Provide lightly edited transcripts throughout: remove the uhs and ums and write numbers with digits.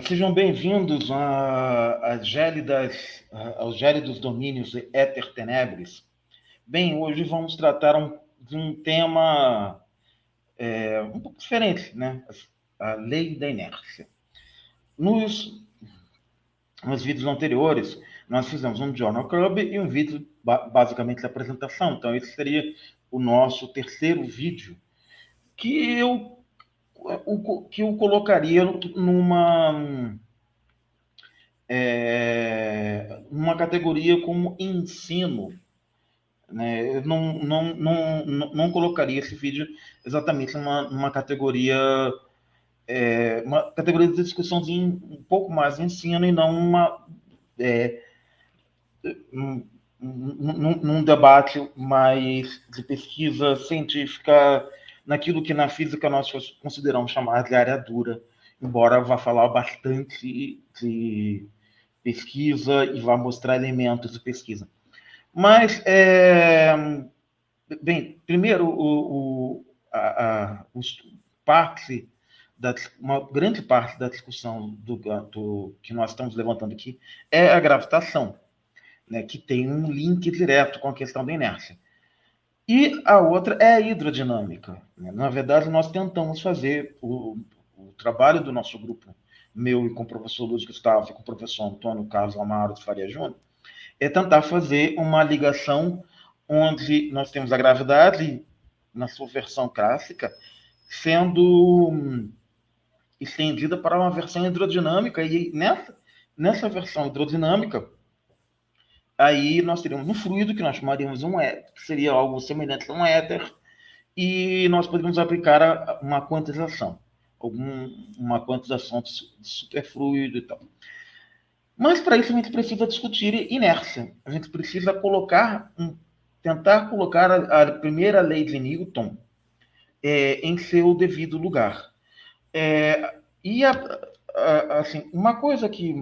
Sejam bem-vindos aos gélidos domínios de Éter Tenebris. Bem, hoje vamos tratar de um tema um pouco diferente, né? A lei da inércia. Nos vídeos anteriores, nós fizemos um Journal Club e um vídeo basicamente de apresentação. Então, esse seria o nosso terceiro vídeo, que eu colocaria numa categoria como ensino, né? Eu não colocaria esse vídeo exatamente numa uma categoria de discussãozinha um pouco mais de ensino e não num debate mais de pesquisa científica naquilo que na física nós consideramos chamar de área dura, embora vá falar bastante de pesquisa e vá mostrar elementos de pesquisa. Mas, bem, primeiro, parte uma grande parte da discussão que nós estamos levantando aqui é a gravitação, né, que tem um link direto com a questão da inércia. E a outra é a hidrodinâmica. Né? Na verdade, nós tentamos fazer o trabalho do nosso grupo, meu e com o professor Luiz Gustavo e com o professor Antônio Carlos Amaro de Faria Júnior, é tentar fazer uma ligação onde nós temos a gravidade, na sua versão clássica, sendo estendida para uma versão hidrodinâmica, e nessa versão hidrodinâmica, aí nós teríamos um fluido que nós chamaríamos que seria algo semelhante a um éter, e nós poderíamos aplicar uma quantização, uma quantização de superfluido e tal. Mas para isso a gente precisa discutir inércia. A gente precisa tentar colocar a primeira lei de Newton em seu devido lugar. E assim, uma coisa que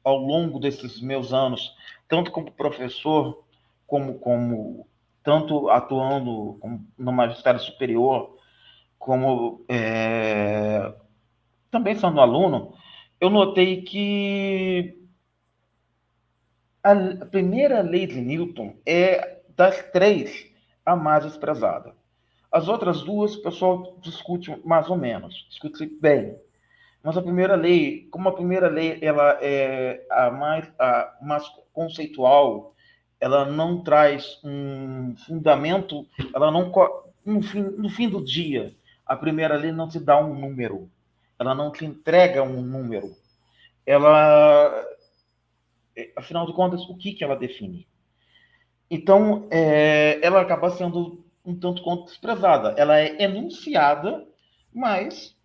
ao longo desses meus anos, tanto como professor, como tanto atuando no magistério superior, como também sendo aluno, eu notei que a primeira lei de Newton é, das três, a mais desprezada. As outras duas, o pessoal discute mais ou menos, discute bem. Mas a primeira lei, como a primeira lei ela é a mais conceitual, ela não traz um fundamento, ela não no fim do dia, a primeira lei não te dá um número, ela não te entrega um número, ela, afinal de contas, o que ela define? Então, ela acaba sendo um tanto quanto desprezada. Ela é enunciada, mas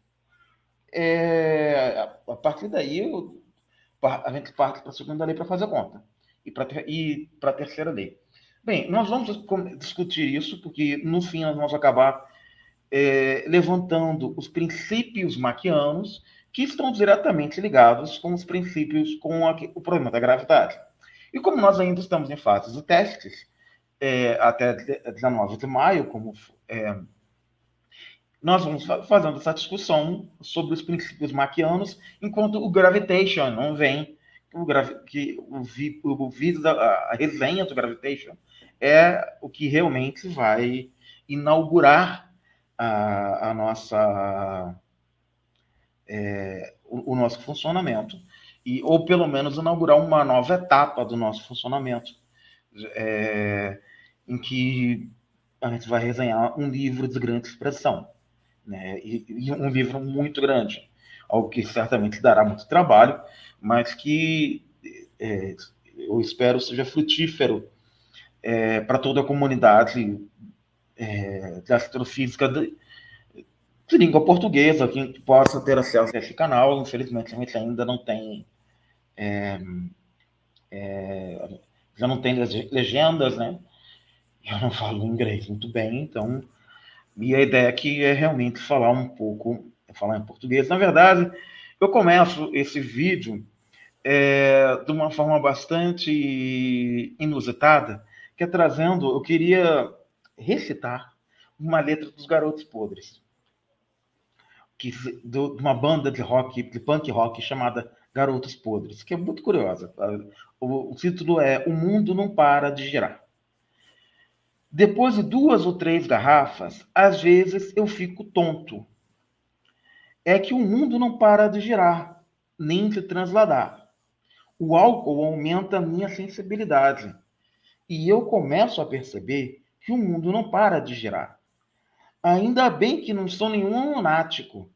a partir daí a gente parte para a segunda lei para fazer conta. E para a terceira lei. Bem, nós vamos discutir isso, porque no fim nós vamos acabar levantando os princípios maquianos que estão diretamente ligados com os princípios, com o problema da gravidade. E como nós ainda estamos em fase de testes, até 19 de maio, nós vamos fazendo essa discussão sobre os princípios maquianos, enquanto o Gravitation não vem, o vídeo a resenha do Gravitation é o que realmente vai inaugurar a nossa o nosso funcionamento, ou pelo menos inaugurar uma nova etapa do nosso funcionamento, em que a gente vai resenhar um livro de grande expressão, né? E um livro muito grande, algo que certamente dará muito trabalho, mas que eu espero seja frutífero para toda a comunidade de astrofísica de língua portuguesa, que possa ter acesso a esse canal. Infelizmente, a gente ainda não tem já não tem legendas, né? Eu não falo inglês muito bem, então e a ideia aqui é realmente falar em português. Na verdade, eu começo esse vídeo de uma forma bastante inusitada, que é eu queria recitar uma letra dos Garotos Podres, de uma banda de rock, de punk rock chamada Garotos Podres, que é muito curiosa. O título é O Mundo Não Para de Girar. Depois de 2 ou 3 garrafas, às vezes eu fico tonto. É que o mundo não para de girar, nem de transladar. O álcool aumenta a minha sensibilidade. E eu começo a perceber que o mundo não para de girar. Ainda bem que não sou nenhum lunático,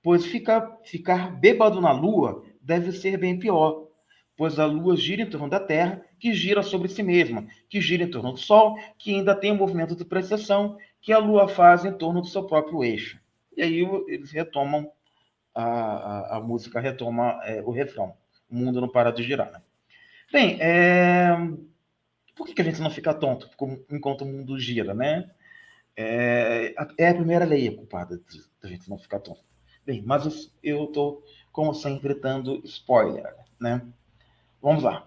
pois ficar bêbado na Lua deve ser bem pior, pois a Lua gira em torno da Terra, que gira sobre si mesma, que gira em torno do Sol, que ainda tem um movimento de precessão que a Lua faz em torno do seu próprio eixo. E aí eles retomam, a música retoma o refrão. O mundo não para de girar. Né? Bem, por que a gente não fica tonto enquanto o mundo gira, né? É a primeira lei a culpada da gente não ficar tonto. Bem, mas eu estou, como sempre, dando spoiler, né? Vamos lá.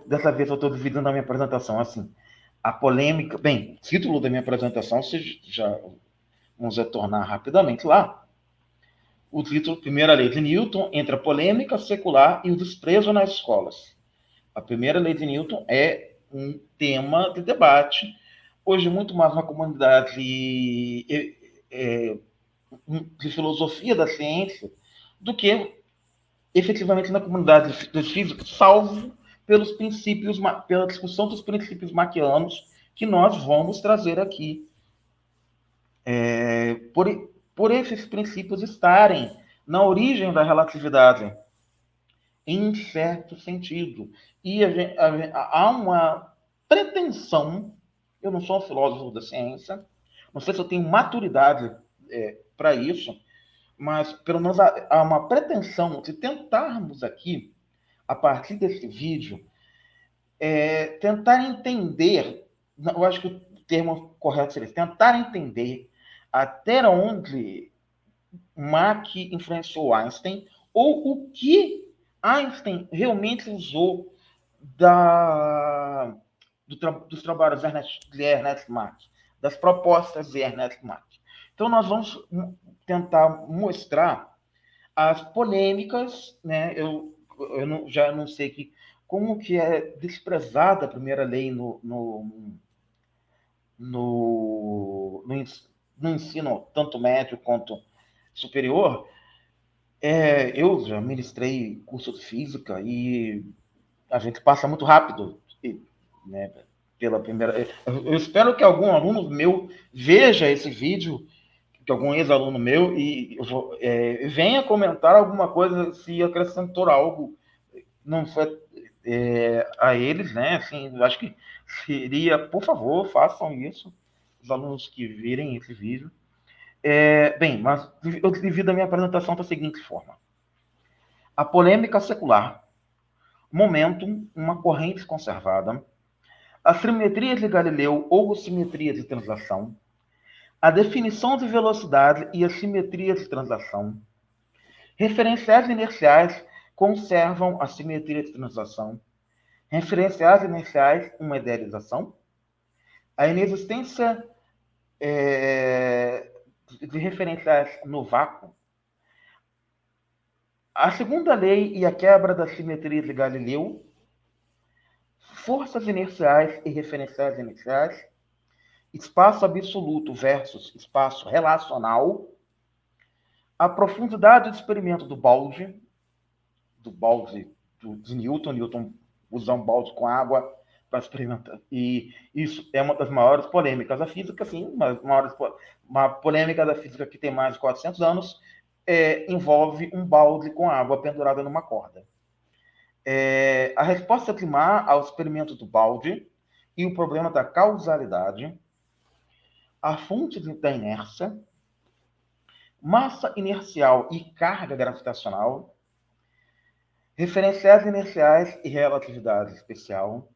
Dessa vez eu estou dividindo a minha apresentação assim. A polêmica... Bem, título da minha apresentação, se já vamos retornar rapidamente lá. O título, Primeira Lei de Newton, entre a polêmica secular e o desprezo nas escolas. A primeira lei de Newton é um tema de debate, hoje muito mais na comunidade de filosofia da ciência do que efetivamente na comunidade dos físicos, salvo pela discussão dos princípios maquianos que nós vamos trazer aqui. Por esses princípios estarem na origem da relatividade, em certo sentido. E há uma pretensão, eu não sou um filósofo da ciência, não sei se eu tenho maturidade para isso, mas pelo menos há uma pretensão de tentarmos aqui, a partir desse vídeo, tentar entender, eu acho que o termo correto seria tentar entender até onde Mach influenciou Einstein, ou o que Einstein realmente usou dos trabalhos de Ernest Mach, das propostas de Ernest Mach. Então, nós vamos tentar mostrar as polêmicas, né? Já não sei como que é desprezada a primeira lei no ensino, tanto médio quanto superior. Eu já ministrei curso de física e a gente passa muito rápido, né, pela primeira... Eu espero que algum aluno meu veja esse vídeo, que algum ex-aluno meu, e venha comentar alguma coisa, se acrescentou algo, não foi a eles, né? Assim, eu acho que seria, por favor, façam isso, os alunos que virem esse vídeo. Bem, mas eu divido a minha apresentação da seguinte forma. A polêmica secular, momentum, uma corrente conservada, a simetria de Galileu ou simetria de translação, a definição de velocidade e a simetria de translação, referenciais inerciais conservam a simetria de translação, referenciais inerciais, uma idealização, a inexistência de referenciais no vácuo, a segunda lei e a quebra da simetria de Galileu, forças inerciais e referenciais inerciais, espaço absoluto versus espaço relacional, a profundidade do experimento do balde de Newton. Newton usa um balde com água para experimentar. E isso é uma das maiores polêmicas da física, sim, uma polêmica da física que tem mais de 400 anos, envolve um balde com água pendurada numa corda. A resposta primar ao experimento do balde e o problema da causalidade, a fonte da inércia, massa inercial e carga gravitacional, referenciais inerciais e relatividade especial,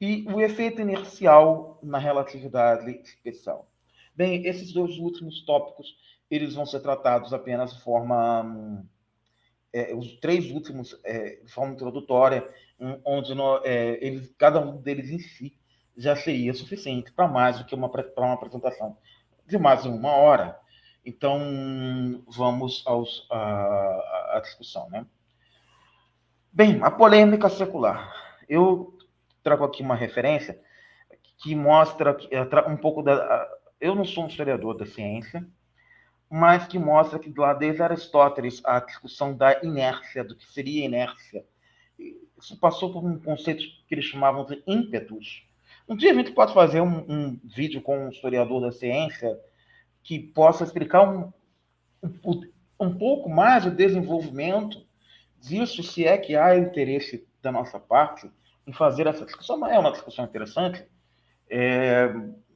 e o efeito inercial na relatividade especial. Bem, esses dois últimos tópicos, eles vão ser tratados apenas de forma... os três últimos, de forma introdutória, onde cada um deles em si já seria suficiente para mais do que para uma apresentação de mais de 1 hora. Então, vamos à discussão, né? Bem, a polêmica secular. Eu trago aqui uma referência que mostra um pouco da... Eu não sou um historiador da ciência, mas que mostra que lá desde Aristóteles a discussão da inércia, do que seria inércia, isso passou por um conceito que eles chamavam de ímpetus. Um dia a gente pode fazer um vídeo com um historiador da ciência que possa explicar um pouco mais o desenvolvimento disso, se é que há interesse da nossa parte em fazer essa discussão. Mas é uma discussão interessante.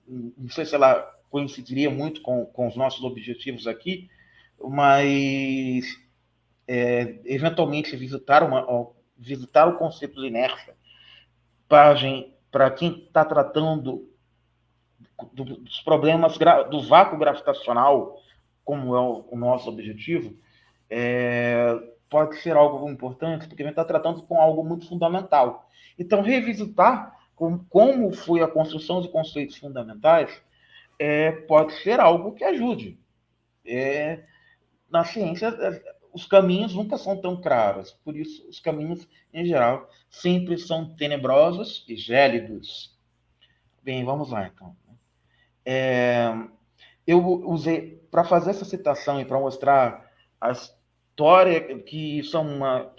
Não sei se ela coincidiria muito com os nossos objetivos aqui, mas eventualmente visitar o conceito de inércia para quem está tratando dos problemas do vácuo gravitacional, como é o nosso objetivo, pode ser algo importante, porque a gente está tratando com algo muito fundamental. Então, revisitar como foi a construção de conceitos fundamentais pode ser algo que ajude. Na ciência, os caminhos nunca são tão claros, por isso os caminhos, em geral, sempre são tenebrosos e gélidos. Bem, vamos lá, então. Eu usei, para fazer essa citação e para mostrar a história, que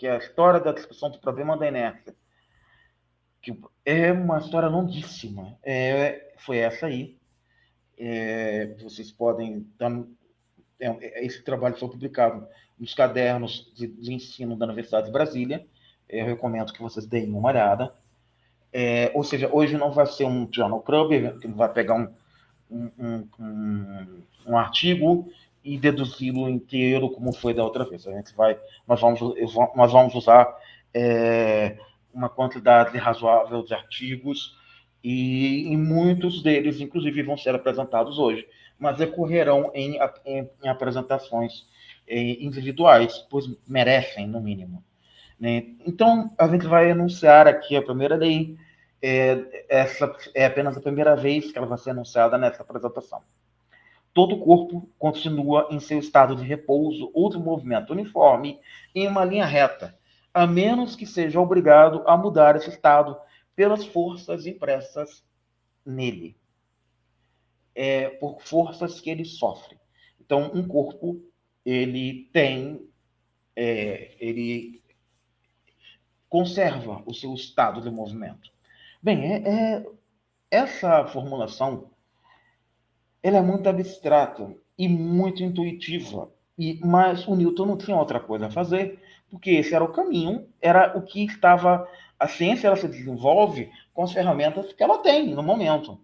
é a história da discussão do problema da inércia, que é uma história longuíssima, foi essa aí. Vocês podem... Esse trabalho foi publicado nos cadernos de ensino da Universidade de Brasília. Eu recomendo que vocês deem uma olhada. Ou seja, hoje não vai ser um Journal Club, que vai pegar um artigo e deduzi-lo inteiro, como foi da outra vez. Nós vamos usar uma quantidade razoável de artigos e muitos deles, inclusive, vão ser apresentados hoje, mas decorrerão em apresentações individuais, pois merecem, no mínimo. Né? Então, a gente vai anunciar aqui a primeira lei. Essa é apenas a primeira vez que ela vai ser anunciada nessa apresentação. Todo o corpo continua em seu estado de repouso ou de movimento uniforme em uma linha reta, a menos que seja obrigado a mudar esse estado pelas forças impressas nele, por forças que ele sofre. Então, um corpo, ele conserva o seu estado de movimento. Bem, essa formulação ela é muito abstrata e muito intuitiva, mas o Newton não tinha outra coisa a fazer, porque esse era o caminho, era o que estava... A ciência ela se desenvolve com as ferramentas que ela tem no momento.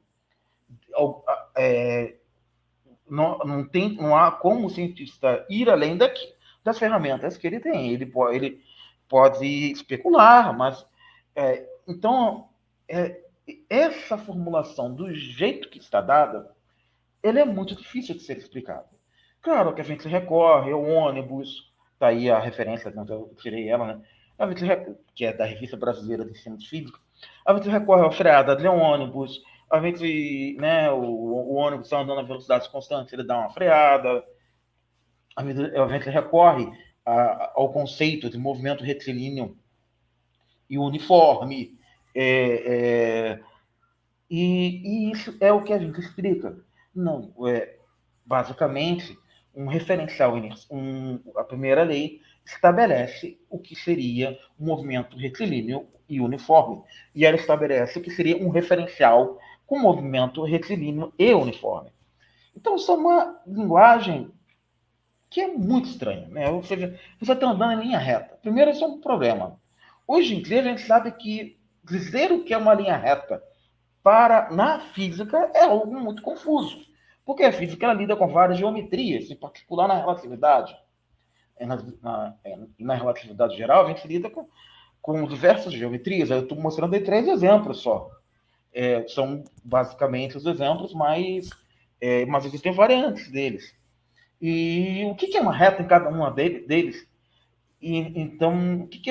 Não há como o cientista ir além das ferramentas que ele tem. Ele pode especular, mas... então, essa formulação, do jeito que está dada, ele é muito difícil de ser explicado. Claro que a gente recorre ao ônibus, tá aí a referência, eu tirei ela, né? Que é da Revista Brasileira de Ensino de Física. A gente recorre à freada de ônibus, a gente, né, o ônibus está andando a velocidade constante, ele dá uma freada. A gente recorre ao conceito de movimento retilíneo e uniforme. E isso é o que a gente explica. Não, basicamente, um referencial, a primeira lei estabelece o que seria um movimento retilíneo e uniforme. E ela estabelece o que seria um referencial com movimento retilíneo e uniforme. Então, isso é uma linguagem que é muito estranha, né? Ou seja, você está andando em linha reta. Primeiro, isso é um problema. Hoje em dia, a gente sabe que dizer o que é uma linha reta na física é algo muito confuso, porque a física ela lida com várias geometrias, em particular na relatividade. Na relatividade geral, a gente lida com diversas geometrias. Eu estou mostrando aí 3 exemplos só. São basicamente os exemplos, mas existem variantes deles. E o que é uma reta em cada uma deles? Então, o que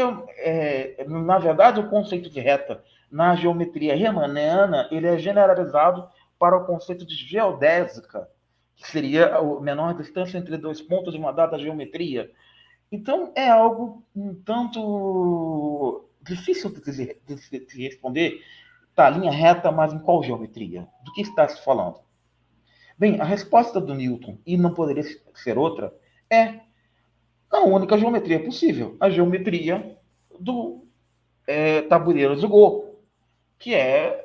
na verdade, o conceito de reta na geometria riemanniana ele é generalizado para o conceito de geodésica, que seria a menor distância entre dois pontos de uma dada geometria. Então, é algo um tanto difícil de responder. Tá, linha reta, mas em qual geometria? Do que está se falando? Bem, a resposta do Newton, e não poderia ser outra, é a única geometria possível, a geometria do tabuleiro de Go, que é,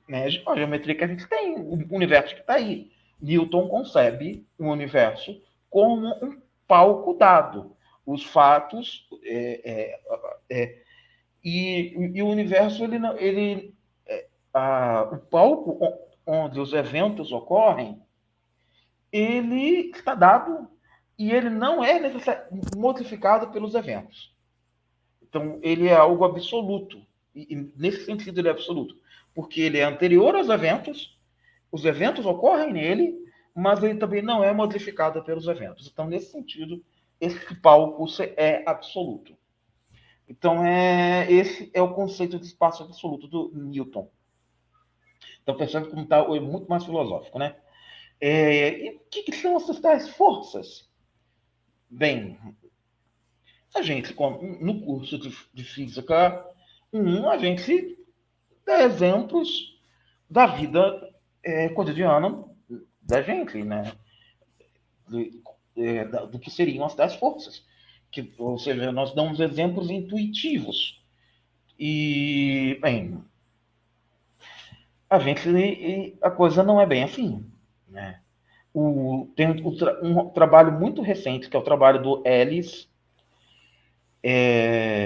né, a geometria que a gente tem, o universo que está aí. Newton concebe o universo como um palco dado. Os fatos e o universo, o palco onde os eventos ocorrem, ele está dado e ele não é modificado pelos eventos. Então, ele é algo absoluto. E nesse sentido, ele é absoluto. Porque ele é anterior aos eventos, os eventos ocorrem nele, mas ele também não é modificado pelos eventos. Então, nesse sentido, esse palco é absoluto. Então, esse é o conceito de espaço absoluto do Newton. Então, percebe como está muito mais filosófico, né? E o que são essas tais forças? Bem, a gente, no curso de Física 1, a gente dá exemplos da vida cotidiana da gente, né? Do que seriam as tais forças. Ou seja, nós damos exemplos intuitivos. E, bem, a coisa não é bem assim, né? Tem um trabalho muito recente, que é o trabalho do Ellis,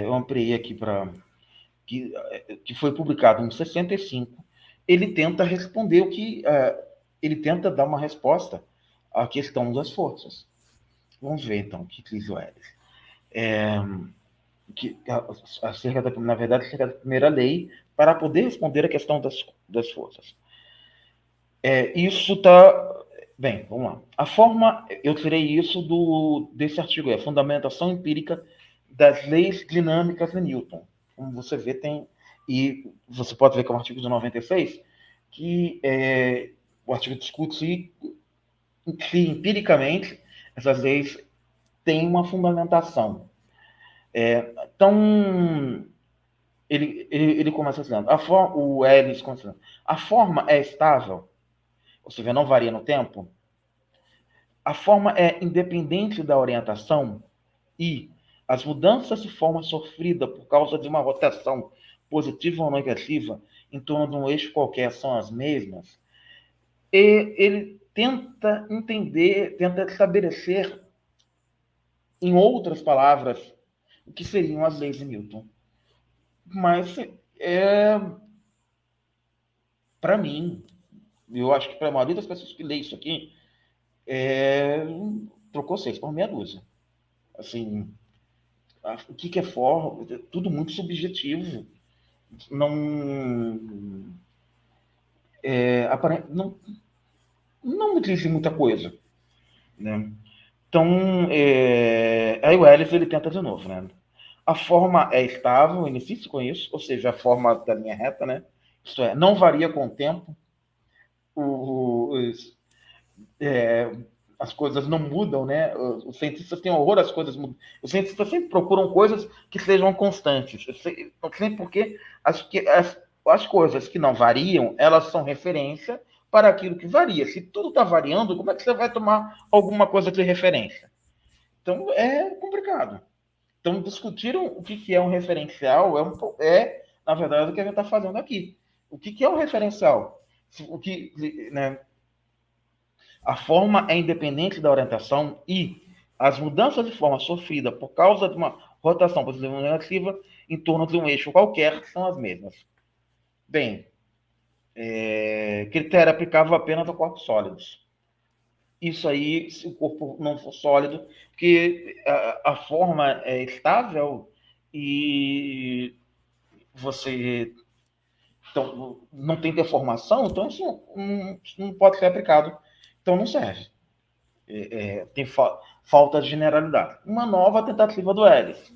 eu ampliei aqui para que foi publicado em 65. Ele tenta responder ele tenta dar uma resposta à questão das forças. Vamos ver então o que diz o Ellis. Acerca da primeira lei, para poder responder a questão das forças. Isso está. Bem, vamos lá. A forma, eu tirei isso desse artigo, Fundamentação Empírica das Leis Dinâmicas de Newton. Como você vê, e você pode ver que é um artigo de 96, que o artigo discute se empiricamente essas leis têm uma fundamentação. Então, ele começa dizendo, o Ellis começa dizendo, a forma é estável, ou seja, não varia no tempo. A forma é independente da orientação e as mudanças de forma sofrida por causa de uma rotação positiva ou negativa em torno de um eixo qualquer são as mesmas. E ele tenta estabelecer, em outras palavras, o que seriam as leis de Newton. Mas, para mim, eu acho que para a maioria das pessoas que lê isso aqui, trocou 6 por meia dúzia. Assim, o que é forma, tudo muito subjetivo. Não, não me diz muita coisa, né? Então, aí o Ellis ele tenta de novo, né? A forma é estável, inicia com isso, ou seja, a forma da linha reta, né? Isto é, não varia com o tempo, os, as coisas não mudam, né? Os cientistas têm horror às coisas mudam. Os cientistas sempre procuram coisas que sejam constantes. Sempre porque as coisas que não variam, elas são referência para aquilo que varia. Se tudo está variando, como é que você vai tomar alguma coisa de referência? Então, é complicado. Então, discutiram o que é um referencial na verdade, o que a gente está fazendo aqui. O que é um referencial? Né, a forma é independente da orientação e as mudanças de forma sofrida por causa de uma rotação positiva ou negativa em torno de um eixo qualquer são as mesmas. Bem, critério aplicável apenas a corpos sólidos. Isso aí, se o corpo não for sólido, porque a forma é estável e você então, não tem deformação, então isso não pode ser aplicado, então não serve. Tem falta de generalidade. Uma nova tentativa do Ellis.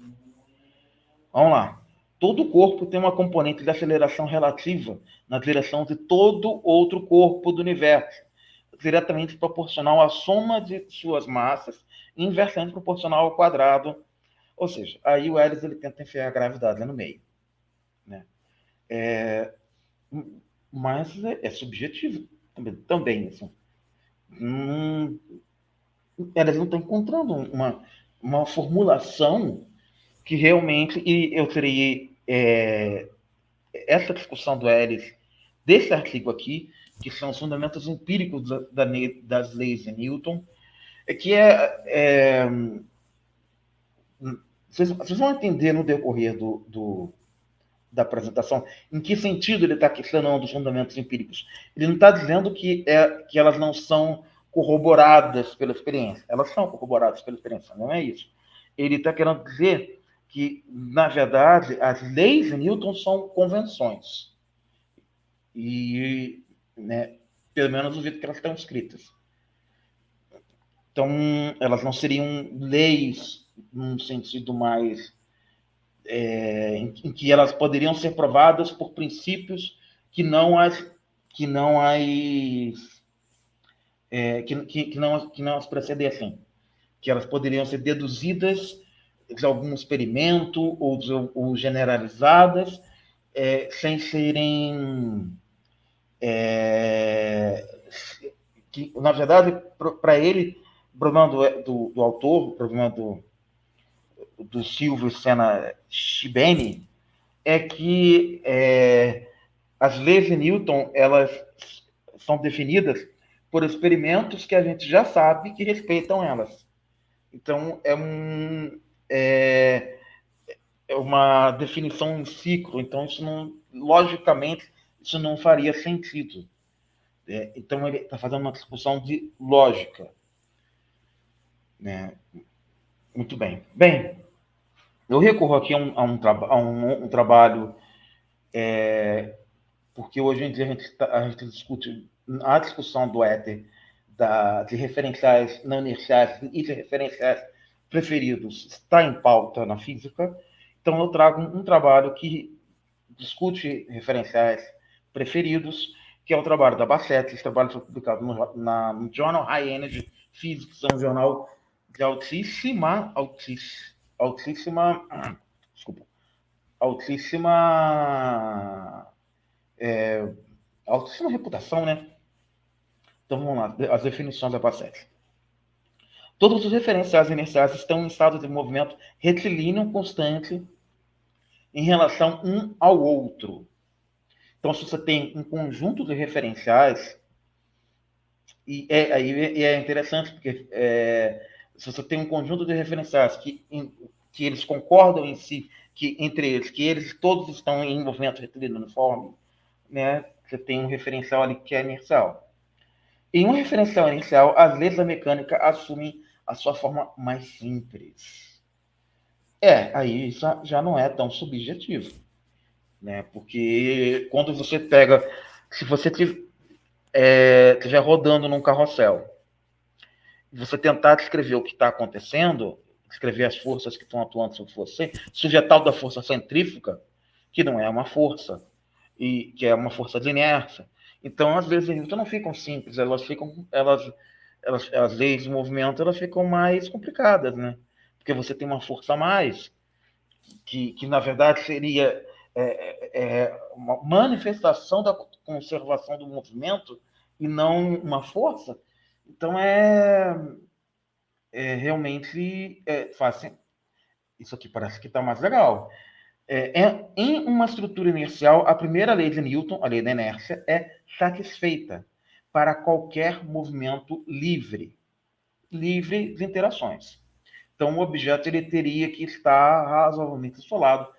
Vamos lá. Todo corpo tem uma componente de aceleração relativa na direção de todo outro corpo do universo. diretamente proporcional à soma de suas massas, inversamente proporcional ao quadrado. Ou seja, aí o Elis ele tenta enfiar a gravidade no meio, né? Mas é subjetivo também assim. Elas não estão encontrando uma formulação que realmente, e eu teria essa discussão do Elis, desse artigo aqui, que são os fundamentos empíricos das leis de Newton, vocês vão entender no decorrer da apresentação em que sentido ele está questionando os fundamentos empíricos. Ele não está dizendo que elas não são corroboradas pela experiência. Elas são corroboradas pela experiência, não é isso. Ele está querendo dizer que, na verdade, as leis de Newton são convenções. E, né, pelo menos do jeito que elas estão escritas. Então, elas não seriam leis num sentido mais em que elas poderiam ser provadas por princípios que não as precedessem, que elas poderiam ser deduzidas de algum experimento ou generalizadas, sem serem que, na verdade, para ele, o problema do autor, o problema do Silvio Sena Shibeni, é que as leis de Newton elas são definidas por experimentos que a gente já sabe que respeitam elas. Então, é uma definição em ciclo. Então, logicamente, isso não faria sentido. Então, ele está fazendo uma discussão de lógica. Né? Muito bem. Bem, eu recorro aqui a um trabalho, porque hoje em dia a gente discute a discussão do éter de referenciais não inerciais e de referenciais preferidos está em pauta na física. Então, eu trago um trabalho que discute referenciais preferidos, que é o trabalho da Bassett. Esse trabalho foi publicado no Journal High Energy Physics, é um jornal de altíssima reputação, né? Então vamos lá, as definições da Bassett. Todos os referenciais inerciais estão em estado de movimento retilíneo constante em relação um ao outro. Então, se você tem um conjunto de referenciais, e é interessante, porque se você tem um conjunto de referenciais que eles concordam em si, entre eles, que eles todos estão em movimento retilíneo uniforme, né? Você tem um referencial ali que é inercial. Em um referencial inercial, as leis da mecânica assumem a sua forma mais simples. Aí já não é tão subjetivo, né? Porque quando você pega, se você estiver rodando num carrossel, você tentar descrever o que está acontecendo, descrever as forças que estão atuando sobre você, surge a tal da força centrífuga, que não é uma força, e que é uma força de inércia. Então, às vezes, então não ficam simples, as leis de movimento elas ficam mais complicadas, né? Porque você tem uma força a mais, que na verdade seria uma manifestação da conservação do movimento e não uma força. Então realmente fácil. Isso aqui parece que está mais legal. Em uma estrutura inercial, a primeira lei de Newton, a lei da inércia, é satisfeita para qualquer movimento livre de interações. Então, o objeto ele teria que estar razoavelmente isolado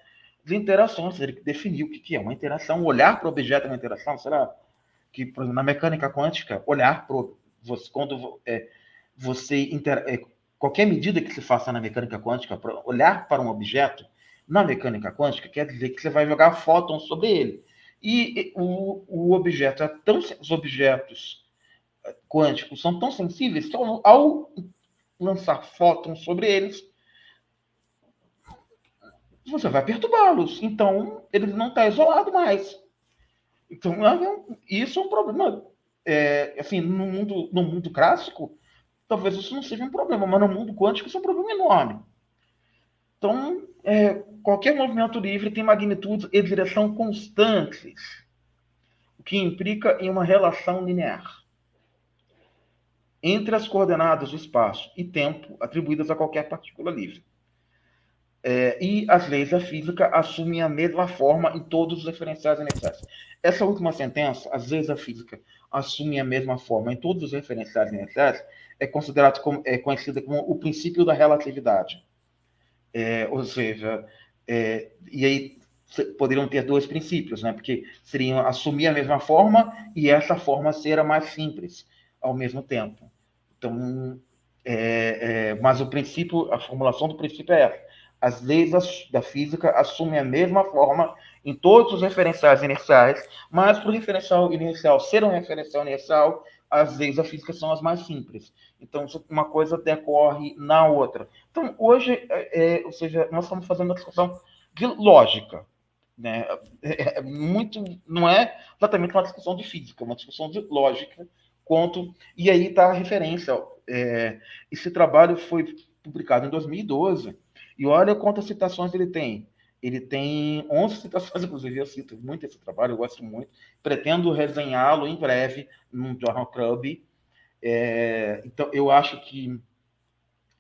de interações, teria que definir o que é uma interação, olhar para o objeto é uma interação. Será que, por exemplo, na mecânica quântica, olhar para quando você qualquer medida que se faça na mecânica quântica, olhar para um objeto na mecânica quântica, quer dizer que você vai jogar fótons sobre ele. E o objeto os objetos quânticos são tão sensíveis que ao lançar fótons sobre eles, você vai perturbá-los. Então, ele não está isolado mais. Então, isso é um problema assim, no mundo clássico, talvez isso não seja um problema, mas no mundo quântico isso é um problema enorme. Então, qualquer movimento livre tem magnitude e direção constantes, o que implica em uma relação linear entre as coordenadas do espaço e tempo atribuídas a qualquer partícula livre. E as leis da física assumem a mesma forma em todos os referenciais iniciais. Essa última sentença, as leis da física assumem a mesma forma em todos os referenciais iniciais, é conhecida como o princípio da relatividade. Ou seja, e aí poderiam ter dois princípios, né? Porque seriam assumir a mesma forma e essa forma ser a mais simples ao mesmo tempo. Então, mas o princípio, a formulação do princípio é essa. As leis da física assumem a mesma forma em todos os referenciais iniciais, mas para o referencial inicial ser um referencial inicial, as leis da física são as mais simples. Então, uma coisa decorre na outra. Então, hoje, ou seja, nós estamos fazendo uma discussão de lógica, né? Não é exatamente uma discussão de física, é uma discussão de lógica. E aí está a referência. Esse trabalho foi publicado em 2012, e olha quantas citações ele tem. Ele tem 11 citações, inclusive eu cito muito esse trabalho, eu gosto muito. Pretendo resenhá-lo em breve no Journal Club. Então, eu acho que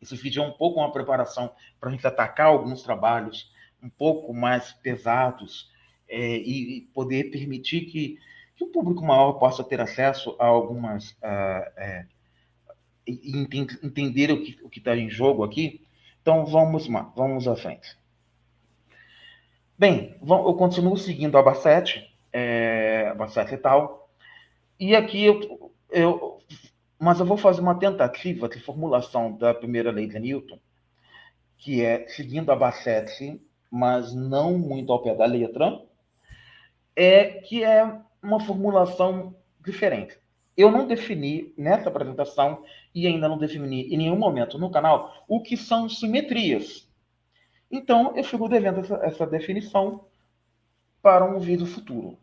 esse vídeo é um pouco uma preparação para a gente atacar alguns trabalhos um pouco mais pesados e poder permitir que o público maior possa ter acesso a algumas... e entender o que está em jogo aqui. Então, vamos à frente. Bem, eu continuo seguindo a Bassett e tal, e aqui mas eu vou fazer uma tentativa de formulação da primeira lei de Newton, que é seguindo a Bassett, mas não muito ao pé da letra, que é uma formulação diferente. Eu não defini nessa apresentação e ainda não defini em nenhum momento no canal o que são simetrias. Então, eu fico devendo essa definição para um vídeo futuro.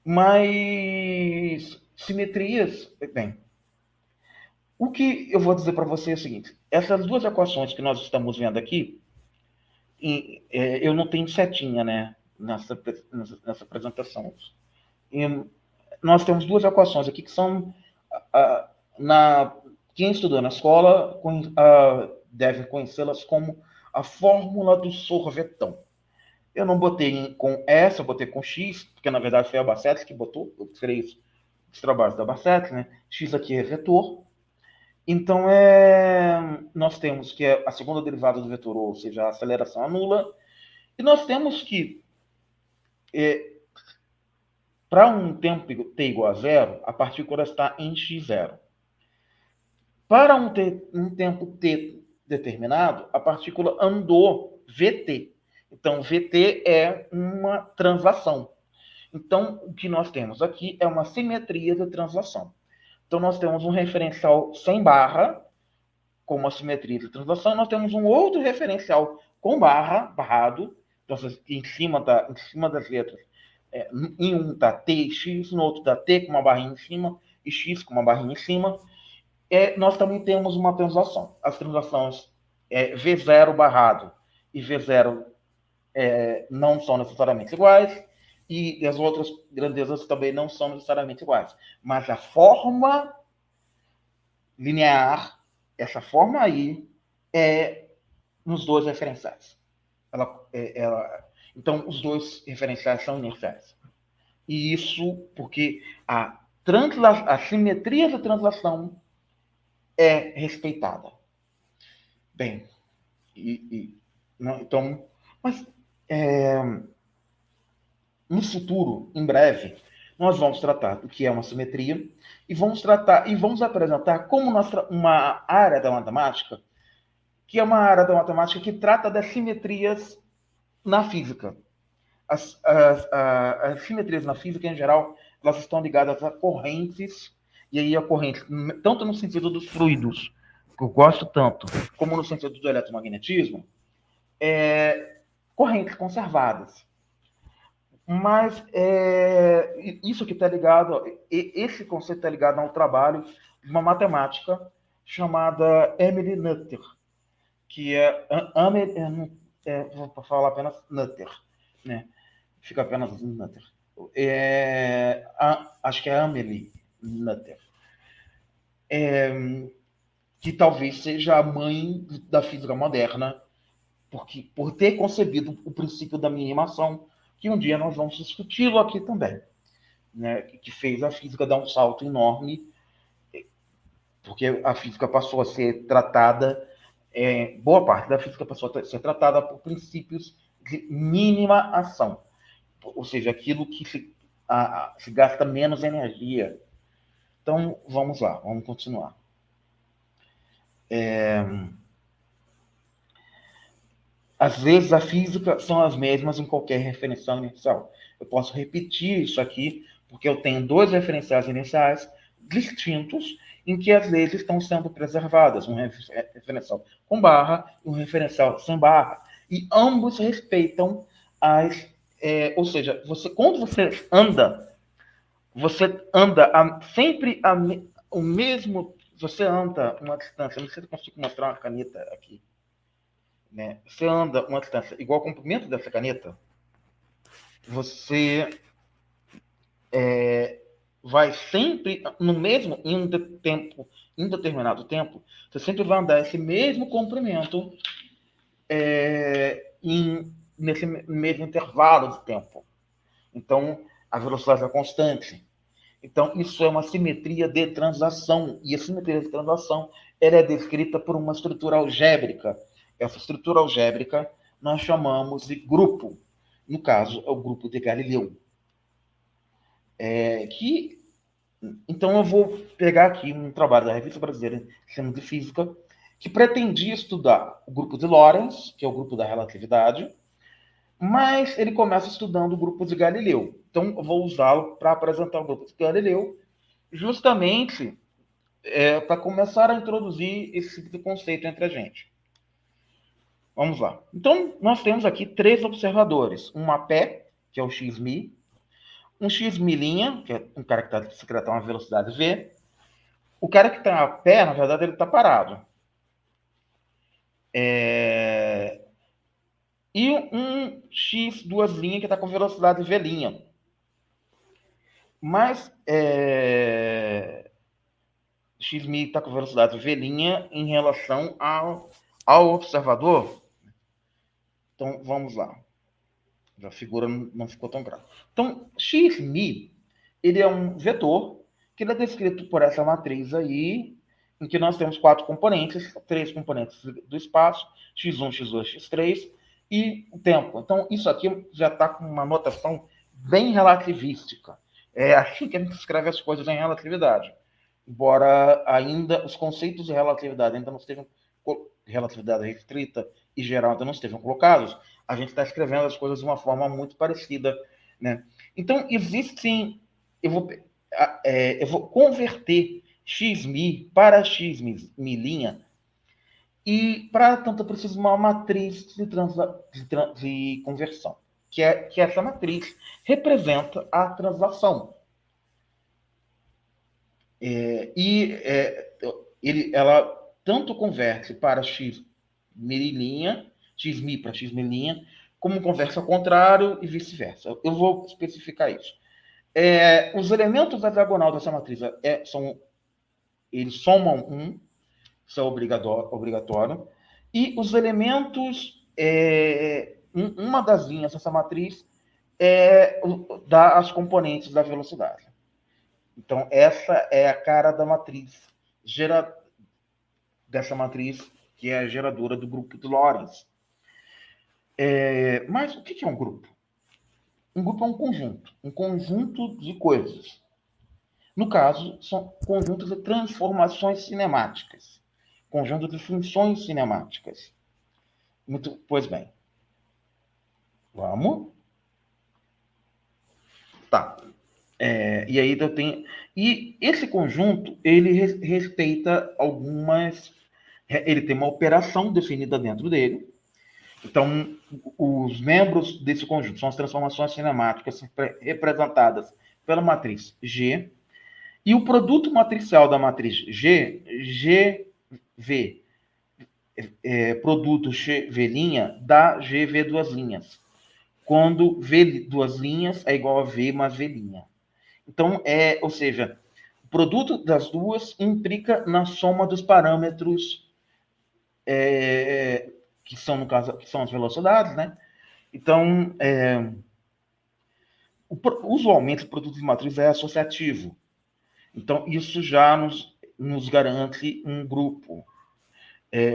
Mas simetrias, bem, o que eu vou dizer para você é o seguinte: essas duas equações que nós estamos vendo aqui, eu não tenho setinha, né, nessa apresentação. Nós temos duas equações aqui que são quem estudou na escola deve conhecê-las como a fórmula do sorvetão. Eu não botei com essa, eu botei com x, porque na verdade foi a Bassett que botou, eu tirei os trabalhos da Bassett, né? X aqui é vetor. Então, nós temos que a segunda derivada do vetor, ou seja, a aceleração é nula, e nós temos que para um tempo t igual a zero, a partícula está em x0. Para um tempo t determinado, a partícula andou vt. Então, vt é uma translação. Então, o que nós temos aqui é uma simetria de translação. Então, nós temos um referencial sem barra, com uma simetria de translação, nós temos um outro referencial com barrado, então, em cima das letras. Em um está t e x, no outro está t com uma barrinha em cima e x com uma barrinha em cima. Nós também temos uma translação. As translações V0 barrado e V0 não são necessariamente iguais, e as outras grandezas também não são necessariamente iguais. Mas a forma linear, essa forma aí, é nos dois referenciais. Então, os dois referenciais são iniciais. E isso porque a simetria da translação é respeitada. Bem, então, mas no futuro, em breve, nós vamos tratar do que é uma simetria e vamos apresentar como uma área da matemática, que é uma área da matemática que trata das simetrias na física. As simetrias na física, em geral, elas estão ligadas a correntes, e aí a corrente, tanto no sentido dos fluidos, que eu gosto tanto, como no sentido do eletromagnetismo, correntes conservadas. Mas isso aqui está ligado, esse conceito está ligado ao trabalho de uma matemática chamada Emily Noether, que vou falar apenas Noether, né? Fica apenas Noether. Acho que é Amelie Noether. Que talvez seja a mãe da física moderna, por ter concebido o princípio da minimação, que um dia nós vamos discuti-lo aqui também, né? Que fez a física dar um salto enorme, porque a física passou a ser tratada, boa parte da física passou a ser tratada por princípios de mínima ação, ou seja, aquilo que se gasta menos energia. Então, vamos lá, vamos continuar. Às vezes a física são as mesmas em qualquer referencial inicial. Eu posso repetir isso aqui, porque eu tenho dois referenciais iniciais distintos em que as leis estão sendo preservadas, um referencial com barra e um referencial sem barra. E ambos respeitam ou seja, quando você anda sempre o mesmo. Você anda uma distância. Não sei se eu consigo mostrar uma caneta aqui. Né? Você anda uma distância igual ao comprimento dessa caneta, você vai sempre no mesmo em determinado tempo, você sempre vai andar esse mesmo comprimento nesse mesmo intervalo de tempo. Então, a velocidade é constante. Então, isso é uma simetria de translação. E a simetria de translação ela é descrita por uma estrutura algébrica. Essa estrutura algébrica nós chamamos de grupo. No caso, é o grupo de Galileu. Então, eu vou pegar aqui um trabalho da Revista Brasileira de Ciência de Física que pretendia estudar o grupo de Lorentz, que é o grupo da relatividade, mas ele começa estudando o grupo de Galileu. Então, eu vou usá-lo para apresentar o grupo de Galileu, justamente para começar a introduzir esse tipo de conceito entre a gente. Vamos lá. Então, nós temos aqui três observadores. Um a pé, que é o xmi, um xmi', que é um cara que está secretando uma velocidade v. O cara que está a pé, na verdade, ele está parado. E um x duas linhas que está com velocidade v'. Mas xmi está com velocidade v' em relação ao observador. Então, vamos lá. A figura não ficou tão clara. Então, xmi, ele é um vetor que ele é descrito por essa matriz aí, em que nós temos quatro componentes, três componentes do espaço, x1, x2, x3, e o tempo. Então, isso aqui já está com uma notação bem relativística. É assim que a gente escreve as coisas em relatividade. Embora ainda os conceitos de relatividade ainda não estejam, relatividade restrita e geral ainda não estejam colocados, a gente está escrevendo as coisas de uma forma muito parecida, né? Então, existem... Eu vou converter xmi para xmi', e, para tanto, eu preciso de uma matriz de conversão, que essa matriz representa a translação. Ela tanto converte para xmi para xmi', como conversa ao contrário e vice-versa. Eu vou especificar isso. Os elementos da diagonal dessa matriz eles somam 1, isso é obrigatório, e os elementos, uma das linhas dessa matriz dá as componentes da velocidade. Então, essa é a cara da matriz, dessa matriz que é a geradora do grupo de Lorentz. Mas o que é um grupo? Um grupo é um conjunto de coisas. No caso, são conjuntos de transformações cinemáticas, conjunto de funções cinemáticas. Pois bem. Vamos. Tá. E aí eu tenho. E esse conjunto, ele respeita algumas. Ele tem uma operação definida dentro dele. Então, os membros desse conjunto são as transformações cinemáticas representadas pela matriz G, e o produto matricial da matriz G, GV, produto GV', dá GV duas linhas. Quando V duas linhas é igual a V mais V'. Então, ou seja, o produto das duas implica na soma dos parâmetros que são, no caso, que são as velocidades, né? Então, usualmente, o produto de matriz é associativo. Então, isso já nos garante um grupo.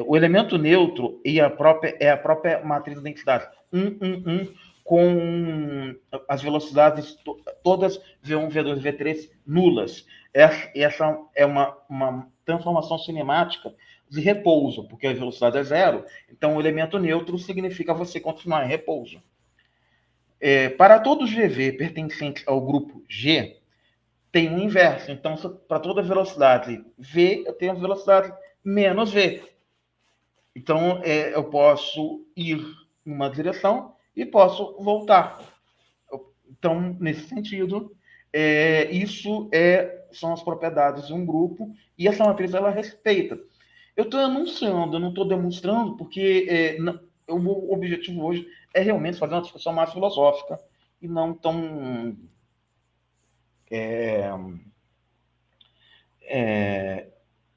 O elemento neutro é a própria matriz da identidade. 1, com as velocidades todas V1, V2, V3 nulas. Essa é uma transformação cinemática de repouso, porque a velocidade é zero. Então, o elemento neutro significa você continuar em repouso. Para todo GV pertencente ao grupo G, tem um inverso. Então, para toda velocidade V, eu tenho a velocidade menos V. Então, eu posso ir em uma direção e posso voltar. Então, nesse sentido, isso são as propriedades de um grupo, e essa matriz ela respeita. Eu estou anunciando, eu não estou demonstrando, porque o objetivo hoje é realmente fazer uma discussão mais filosófica e não tão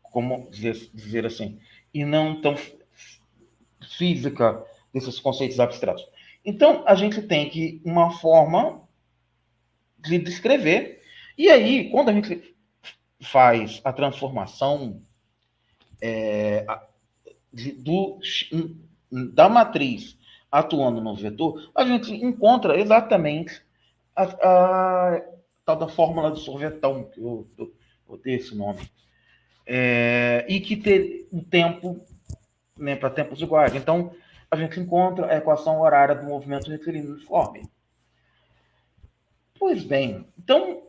como dizer assim, e não tão física desses conceitos abstratos. Então, a gente tem que uma forma de descrever, e aí, quando a gente faz a transformação da matriz atuando no vetor, a gente encontra exatamente a tal da fórmula do sorvetão, que eu dei esse nome, e que tem um tempo, né, para tempos iguais. Então, a gente encontra a equação horária do movimento retilíneo uniforme. Pois bem, então,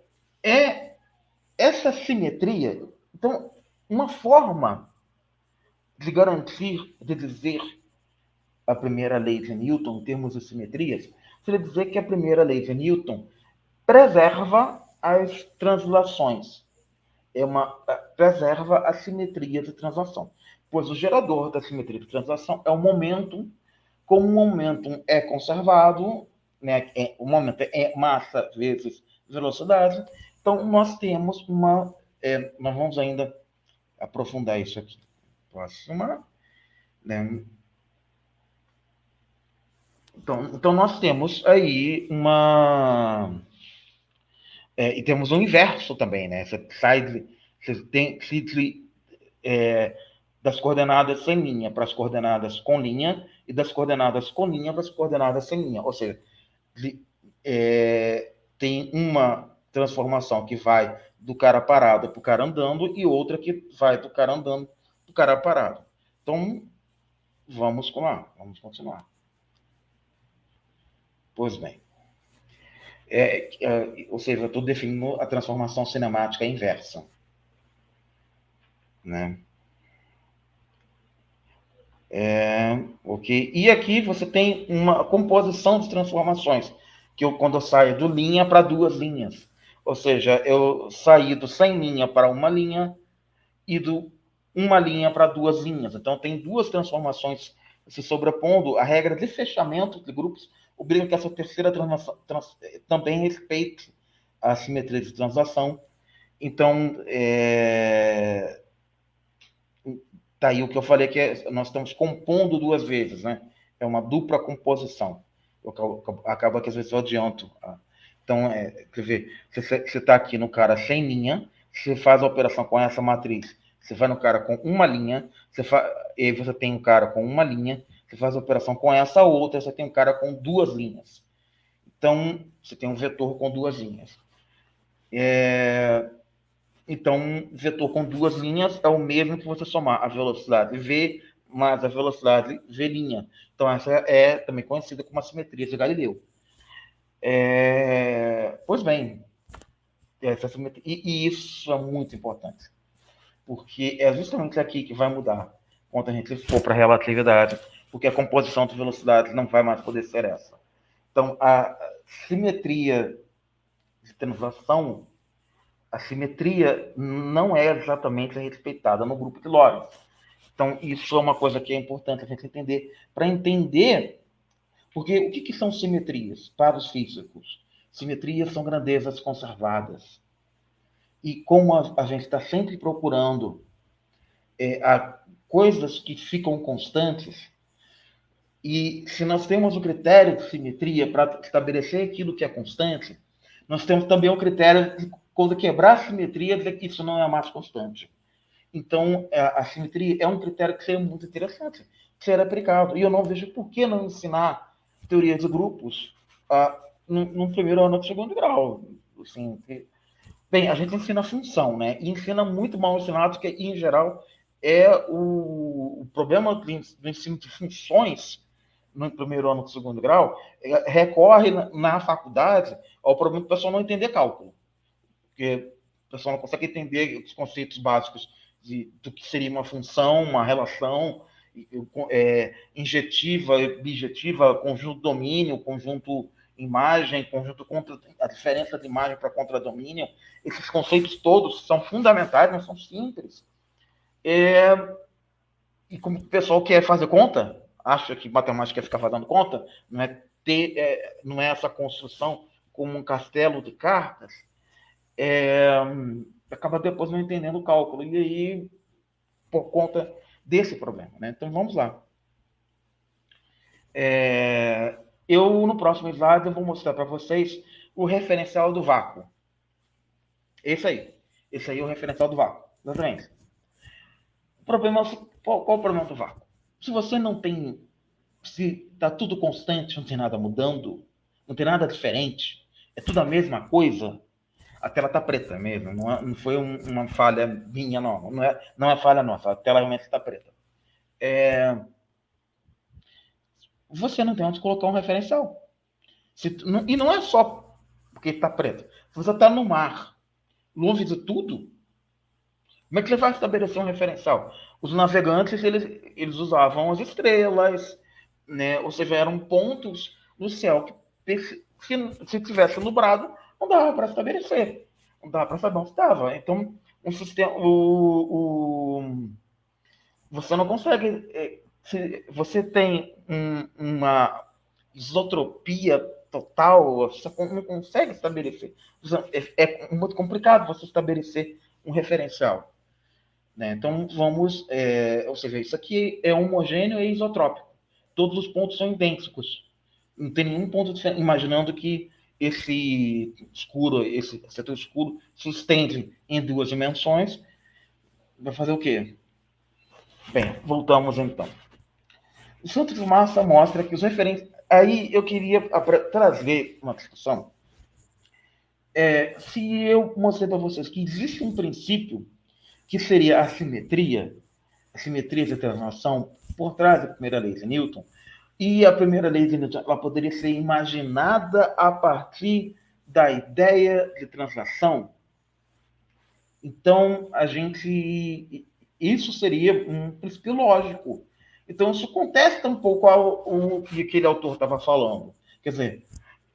essa simetria. Então, uma forma de garantir, de dizer a primeira lei de Newton em termos de simetrias, seria dizer que a primeira lei de Newton preserva as translações, preserva a simetria de translação, pois o gerador da simetria de translação é o momentum. Como o momentum é conservado, né, o momento é massa vezes velocidade, então nós temos nós vamos ainda aprofundar isso aqui. Próxima. Né? Então nós temos aí e temos um inverso também, né? Você tem das coordenadas sem linha para as coordenadas com linha, e das coordenadas com linha para as coordenadas sem linha. Ou seja, tem uma transformação que vai do cara parado para o cara andando, e outra que vai do cara andando para o cara parado. Então, vamos continuar. Pois bem. Ou seja, eu estou definindo a transformação cinemática inversa. Né? Ok. E aqui você tem uma composição de transformações, quando eu saio do linha para duas linhas. Ou seja, eu saí do sem linha para uma linha e do uma linha para duas linhas. Então, tem duas transformações se sobrepondo. A regra de fechamento de grupos obriga que essa terceira transformação também respeite a simetria de translação. Então, tá aí o que eu falei, que nós estamos compondo duas vezes, né? É uma dupla composição. Acaba que às vezes eu adianto. Então, quer dizer, você está aqui no cara sem linha, você faz a operação com essa matriz, você vai no cara com uma linha, e aí você tem um cara com uma linha, você faz a operação com essa outra, você tem um cara com duas linhas. Então, você tem um vetor com duas linhas. Então, um vetor com duas linhas é o mesmo que você somar a velocidade V mais a velocidade V'. Então, essa é também conhecida como a simetria de Galileu. Pois bem, essa simetria, e isso é muito importante, porque é justamente aqui que vai mudar quando a gente for para a relatividade, porque a composição de velocidades não vai mais poder ser essa. Então, a simetria de translação, a simetria não é exatamente respeitada no grupo de Lorentz. Então, isso é uma coisa que é importante a gente entender, para entender, porque o que são simetrias para os físicos? Simetrias são grandezas conservadas. E como a gente está sempre procurando coisas que ficam constantes, e se nós temos o critério de simetria para estabelecer aquilo que é constante, nós temos também o critério de, quando quebrar a simetria, dizer que isso não é mais constante. Então, a simetria é um critério que seria muito interessante ser aplicado. E eu não vejo por que não ensinar teoria de grupos no primeiro ano do segundo grau. Assim, bem, a gente ensina função, né? E ensina muito mal ensinado, que, em geral, é o problema do ensino de funções no primeiro ano do segundo grau, recorre na faculdade ao problema do pessoal não entender cálculo. Porque o pessoal não consegue entender os conceitos básicos do que seria uma função, uma relação injetiva, bijetiva, conjunto domínio, conjunto imagem, conjunto contra, a diferença de imagem para contradomínio. Esses conceitos todos são fundamentais, não são simples. E como o pessoal quer fazer conta, acha que matemática é ficar fazendo conta, não é essa construção como um castelo de cartas, acaba depois não entendendo o cálculo. E aí, por conta desse problema. Né? Então, vamos lá. Eu, no próximo slide, eu vou mostrar para vocês o referencial do vácuo. Esse aí é o referencial do vácuo. Exatamente. Qual o problema do vácuo? Se você não tem... Se está tudo constante, não tem nada mudando, não tem nada diferente, é tudo a mesma coisa, a tela está preta mesmo, não foi uma falha minha, não é falha nossa, a tela realmente está preta. Você não tem onde colocar um referencial. E não é só porque está preto. Se você está no mar, longe de tudo, como é que você vai estabelecer um referencial? Os navegantes, eles usavam as estrelas, né? Ou seja, eram pontos no céu que, se tivesse nublado, não dava para estabelecer. Não dava para saber onde estava. Então, um sistema, você não consegue... Se você tem uma isotropia total, você não consegue estabelecer. É muito complicado você estabelecer um referencial. Né? Então, ou seja, isso aqui é homogêneo e isotrópico. Todos os pontos são idênticos. Não tem nenhum ponto diferente. Imaginando que esse setor escuro se estende em duas dimensões, vai fazer o quê? Bem, voltamos então. O centro de massa mostra que os referentes... Aí eu queria trazer uma discussão. Se eu mostrei para vocês que existe um princípio que seria a simetria de translação por trás da primeira lei de Newton, e a primeira lei de Newton ela poderia ser imaginada a partir da ideia de translação. Então, isso seria um princípio lógico. Então, isso contesta um pouco o que aquele autor estava falando. Quer dizer,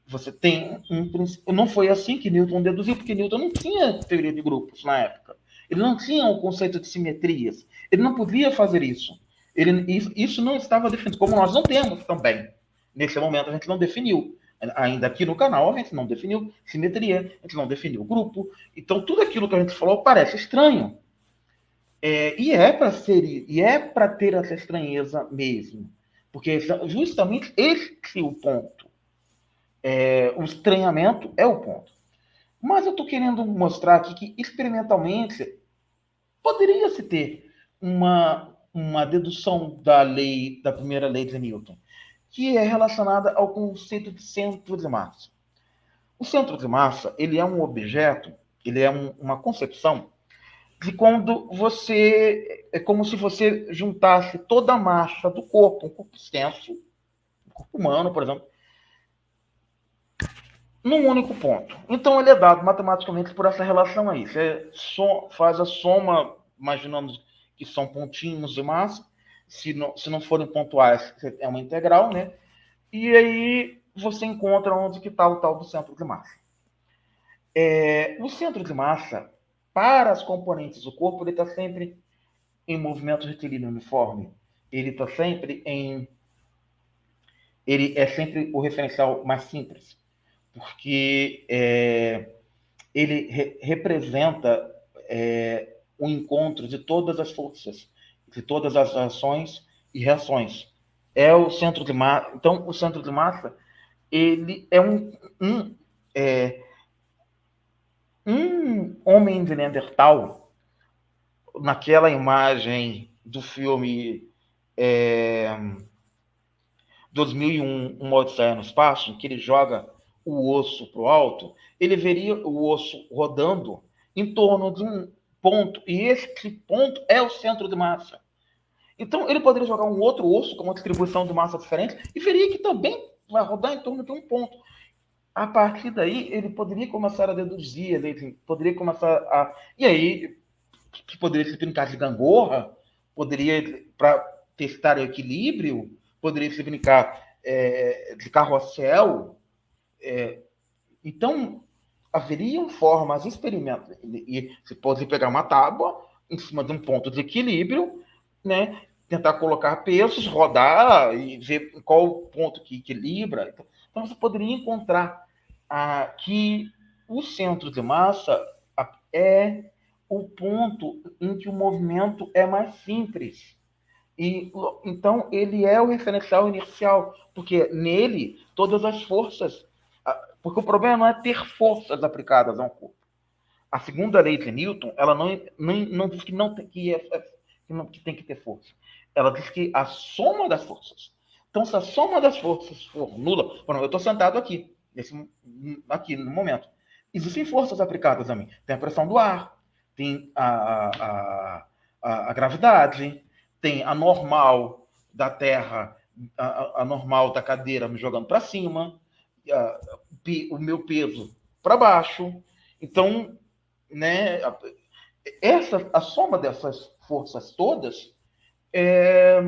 você tem um princípio... Não foi assim que Newton deduziu, porque Newton não tinha teoria de grupos na época. Ele não tinha o conceito de simetrias. Ele não podia fazer isso. Isso não estava definido. Como nós não temos também. Nesse momento, a gente não definiu. Ainda aqui no canal, a gente não definiu simetria, a gente não definiu grupo. Então, tudo aquilo que a gente falou parece estranho. E é para ter essa estranheza mesmo. Porque justamente esse é o ponto. O estranhamento é o ponto. Mas eu estou querendo mostrar aqui que, experimentalmente, poderia-se ter uma dedução da primeira lei de Newton, que é relacionada ao conceito de centro de massa. O centro de massa, ele é um objeto, ele é uma concepção de quando é como se você juntasse toda a massa do corpo, um corpo extenso, um corpo humano, por exemplo, num único ponto. Então, ele é dado matematicamente por essa relação aí. Você faz a soma, imaginando que são pontinhos de massa, se não forem pontuais, é uma integral, né? E aí você encontra onde que está o tal do centro de massa. O centro de massa, para as componentes do corpo, ele está sempre em movimento retilíneo uniforme. Ele está sempre em... Ele é sempre o referencial mais simples, porque ele representa o encontro de todas as forças, de todas as ações e reações. É o centro de massa. Então, o centro de massa, ele é um homem de Neandertal, naquela imagem do filme 2001, Uma Odisseia no Espaço, em que ele joga o osso para o alto, ele veria o osso rodando em torno de um ponto, e esse ponto é o centro de massa. Então, ele poderia jogar um outro osso com uma distribuição de massa diferente e veria que também vai rodar em torno de um ponto. A partir daí, ele poderia começar a deduzir, ele poderia começar a... E aí, poderia se brincar de gangorra, poderia, para testar o equilíbrio, poderia se brincar de carrossel. Então, haveriam formas experimentais. E você pode pegar uma tábua em cima de um ponto de equilíbrio, né? Tentar colocar pesos, rodar e ver qual o ponto que equilibra. Então, você poderia encontrar que o centro de massa é o ponto em que o movimento é mais simples. E, então, ele é o referencial inicial, porque nele todas as forças. Porque o problema não é ter forças aplicadas a um corpo. A segunda lei de Newton, ela não diz que, não tem, que tem que ter força. Ela diz que a soma das forças. Então, se a soma das forças for nula, por exemplo, eu estou sentado aqui, aqui no momento. Existem forças aplicadas a mim. Tem a pressão do ar, tem a gravidade, tem a normal da Terra, a normal da cadeira me jogando para cima, o meu peso para baixo. Então, né, a soma dessas forças todas é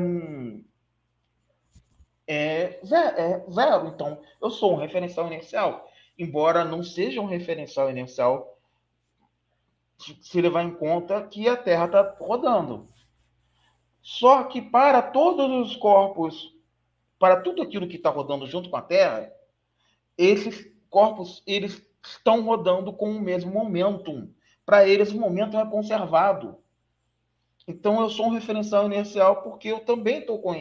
zero. Então, eu sou um referencial inercial, embora não seja um referencial inercial se levar em conta que a Terra está rodando. Só que para todos os corpos, para tudo aquilo que está rodando junto com a Terra, esses corpos eles estão rodando com o mesmo momentum. Para eles, o momentum é conservado. Então, eu sou um referencial inercial porque eu também estou com...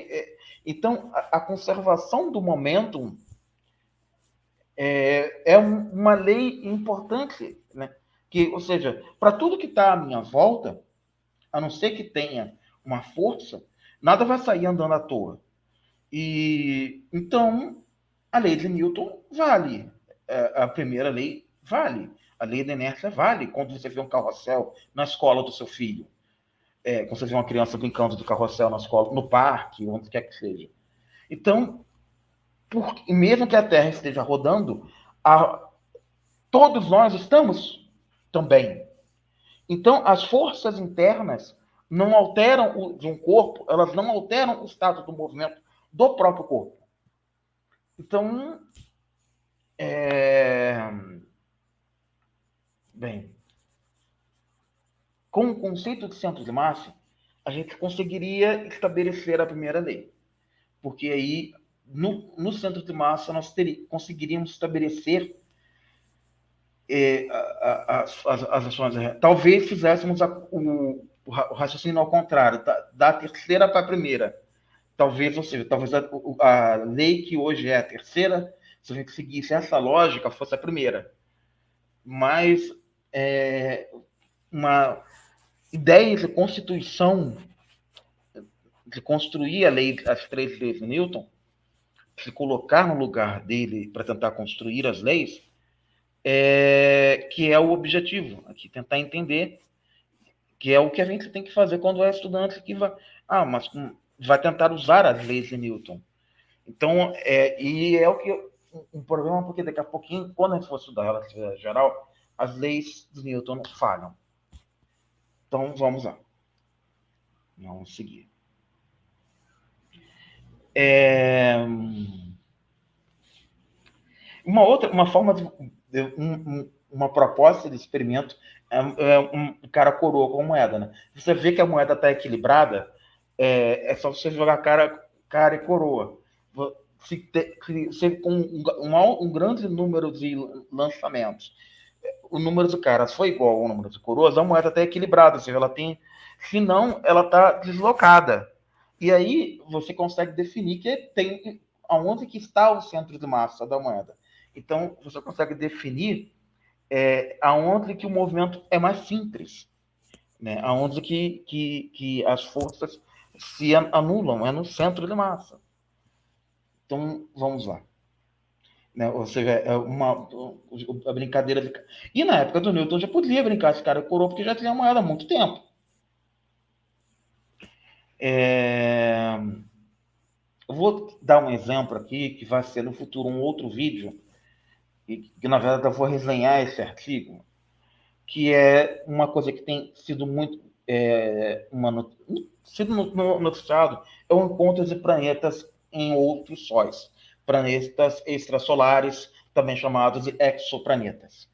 Então, a conservação do momentum é uma lei importante, né? Ou seja, para tudo que está à minha volta, a não ser que tenha uma força, nada vai sair andando à toa. E então, a lei de Newton vale. A primeira lei vale. A lei da inércia vale quando você vê um carrossel na escola do seu filho. Quando você vê uma criança brincando do carrossel na escola, no parque, onde quer que seja. Então, mesmo que a Terra esteja rodando, todos nós estamos também. Então, as forças internas não alteram de um corpo, elas não alteram o estado do movimento do próprio corpo. Então, bem, com o conceito de centro de massa, a gente conseguiria estabelecer a primeira lei. Porque aí, no centro de massa, nós conseguiríamos estabelecer as ações. Talvez fizéssemos o raciocínio ao contrário, da terceira para a primeira. Talvez, ou seja, talvez a lei que hoje é a terceira, se a gente seguisse essa lógica, fosse a primeira. Mas uma ideia de constituição, de construir as três leis de Newton, se colocar no lugar dele para tentar construir as leis, que é o objetivo, aqui tentar entender, que é o que a gente tem que fazer quando é estudante que mas vai tentar usar as leis de Newton. Então, e é o que um problema, porque daqui a pouquinho, quando a gente for estudar a relatividade geral, as leis de Newton falham. Então, vamos lá. Vamos seguir. É, uma forma uma proposta de experimento é um cara coroa com a moeda, né? Você vê que a moeda está equilibrada, é só você jogar cara e coroa. Se com um grande número de lançamentos, o número de caras foi igual ao número de coroas, a moeda está equilibrada, ou seja, ela tem, se não, ela está deslocada. E aí você consegue definir que tem aonde que está o centro de massa da moeda. Então você consegue definir aonde que o movimento é mais simples, né? Aonde que as forças se anulam, é no centro de massa. Então vamos lá. Né? Ou seja, a brincadeira de... E na época do Newton já podia brincar esse cara coroa porque já tinha moeda há muito tempo. Eu vou dar um exemplo aqui que vai ser no futuro um outro vídeo e que na verdade eu vou resenhar esse artigo, que é uma coisa que tem sido muito sido noticiado, é o encontro de planetas em outros sóis, planetas extrasolares, também chamados de exoplanetas.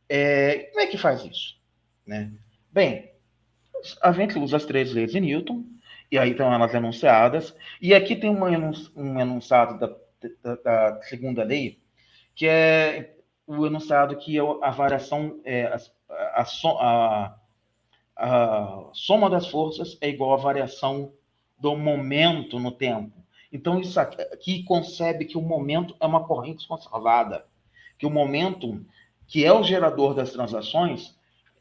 Como é que faz isso? Né? Bem, a gente usa as três leis de Newton, e aí estão elas enunciadas, e aqui tem um enunciado da segunda lei, que é o enunciado que é a variação, a soma das forças é igual à variação do momento no tempo. Então, isso aqui concebe que o momento é uma corrente conservada, que o momento, que é o gerador das transações,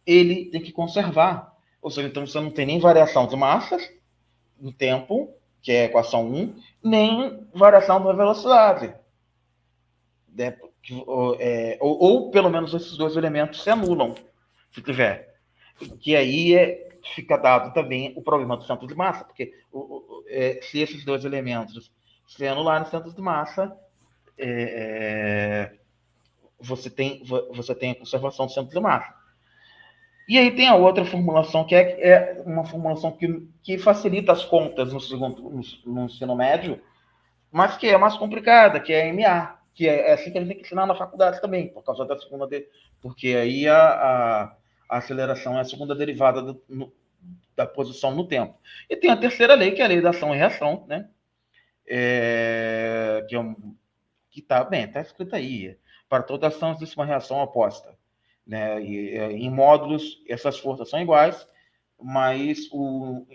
ele tem que conservar. Ou seja, então você não tem nem variação de massas no tempo, que é a equação 1, nem variação da velocidade. Né? Ou pelo menos esses dois elementos se anulam, se tiver. Que aí fica dado também o problema do centro de massa, porque se esses dois elementos se anularem no centro de massa, você tem a conservação do centro de massa. E aí tem a outra formulação, que é uma formulação que facilita as contas no ensino médio, mas que é mais complicada, que é a MA, que é assim que a gente tem que ensinar na faculdade também, por causa da segunda, porque aí a aceleração é a segunda derivada da posição no tempo. E tem a terceira lei, que é a lei da ação e reação, né? Que está bem, está escrito aí. Para toda ação existe uma reação oposta. Né? Em módulos, essas forças são iguais, mas o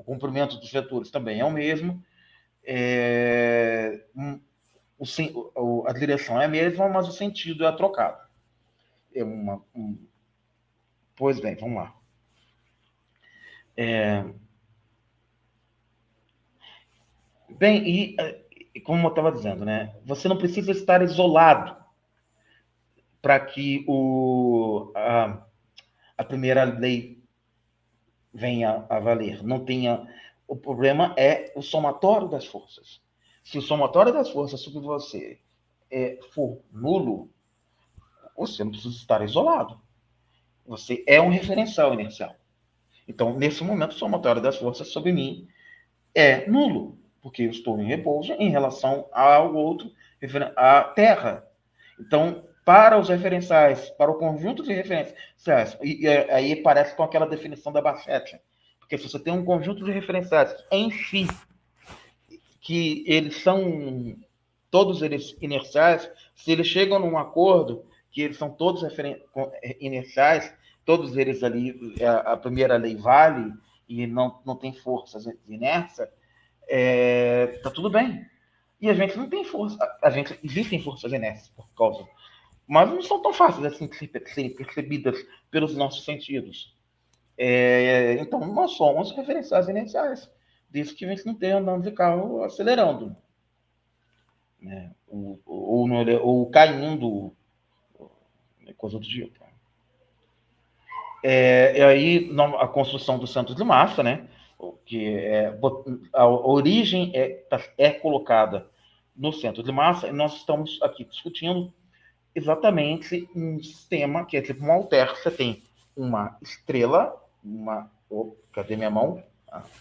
comprimento dos vetores também é o mesmo. A direção é a mesma, mas o sentido é trocado. Pois bem, vamos lá. Bem, e como eu estava dizendo, né? Você não precisa estar isolado para que a primeira lei venha a valer. Não tenha. O problema é o somatório das forças. Se o somatório das forças sobre você for nulo, você não precisa estar isolado. Você é um referencial inercial. Então, nesse momento, o somatório das forças sobre mim é nulo, porque eu estou em repouso em relação ao outro, à Terra. Então, para os referenciais, para o conjunto de referenciais, e aí parece com aquela definição da Basset, porque se você tem um conjunto de referenciais em si, que eles são todos eles inerciais, se eles chegam num acordo que eles são todos inerciais, todos eles ali, a primeira lei vale e não tem forças de inércia, tá tudo bem. E a gente não tem força. Existem forças inércias por causa. Mas não são tão fáceis assim de serem percebidas pelos nossos sentidos. Então, nós somos referenciais inerciais. Disso que a gente não tem andando de carro acelerando. Né? Ou caindo. Coisa do tipo. E aí, a construção do centro de massa, né? Que a origem é colocada no centro de massa, e nós estamos aqui discutindo exatamente um sistema que é tipo um alter. Você tem uma estrela, cadê minha mão?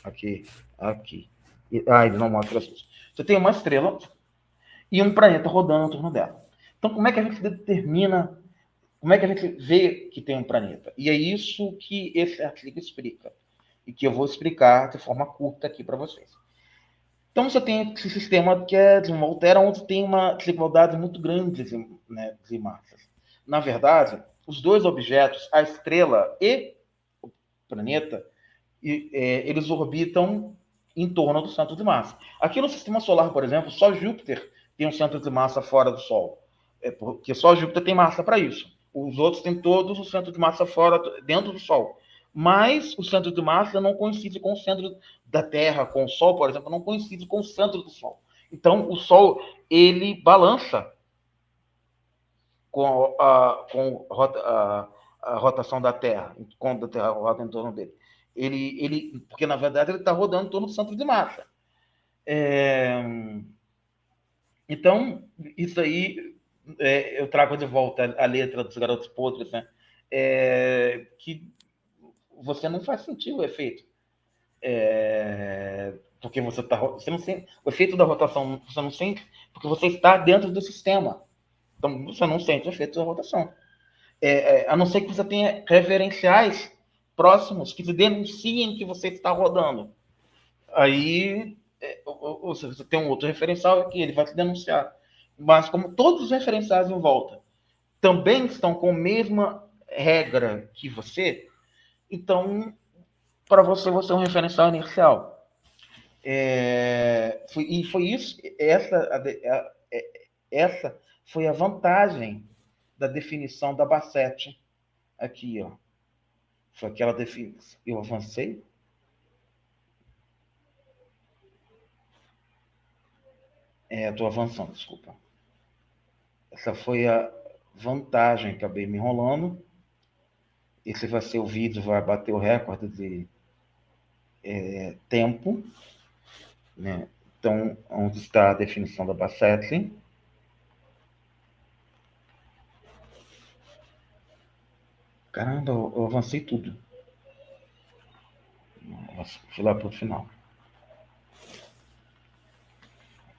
Aqui. Ele não mostra as luzes. Você tem uma estrela e um planeta rodando em torno dela. Então, como é que a gente determina, como é que a gente vê que tem um planeta? E é isso que esse artigo explica, e que eu vou explicar de forma curta aqui para vocês. Então, você tem esse sistema que é de uma Volterra, onde tem uma desigualdade muito grande de massas. Na verdade, os dois objetos, a estrela e o planeta, eles orbitam em torno do centro de massa. Aqui no sistema solar, por exemplo, só Júpiter tem um centro de massa fora do Sol, porque só Júpiter tem massa para isso. Os outros têm todos o centro de massa fora, dentro do Sol. Mas o centro de massa não coincide com o centro da Terra, com o Sol, por exemplo, não coincide com o centro do Sol. Então, o Sol, ele balança com a rotação da Terra, quando a Terra roda em torno dele. Porque, na verdade, ele está rodando em torno do centro de massa. Então, isso aí, eu trago de volta a letra dos Garotos Podres, né? Que você não faz sentir o efeito. Porque você não sente, o efeito da rotação você não sente, porque você está dentro do sistema. Então, você não sente o efeito da rotação. A não ser que você tenha referenciais próximos que te denunciem que você está rodando. Aí, ou seja, você tem um outro referencial que ele vai te denunciar. Mas como todos os referenciais em volta também estão com a mesma regra que você, então, para você é um referencial inercial. E foi isso, essa foi a vantagem da definição da Bassett aqui, ó. Foi aquela definição. Eu avancei? Estou avançando, desculpa. Essa foi a vantagem, acabei me enrolando. Esse vai ser o vídeo, vai bater o recorde de tempo, né? Então, onde está a definição da Bassett? Caramba, eu avancei tudo. Fui lá para o final.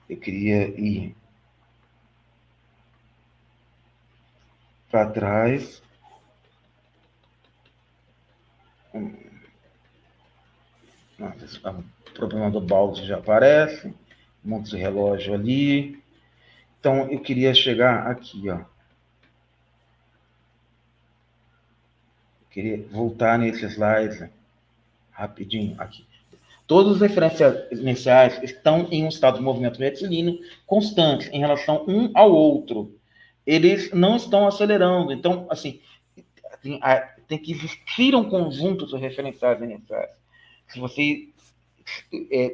Eu queria ir para trás. O problema do balde já aparece. Um monte de relógio ali. Então, eu queria chegar aqui, ó. Eu queria voltar nesse slide rapidinho aqui. Todos os referenciais iniciais estão em um estado de movimento retilíneo constante em relação um ao outro. Eles não estão acelerando. Então, assim, tem que existir um conjunto de referenciais iniciais. Se você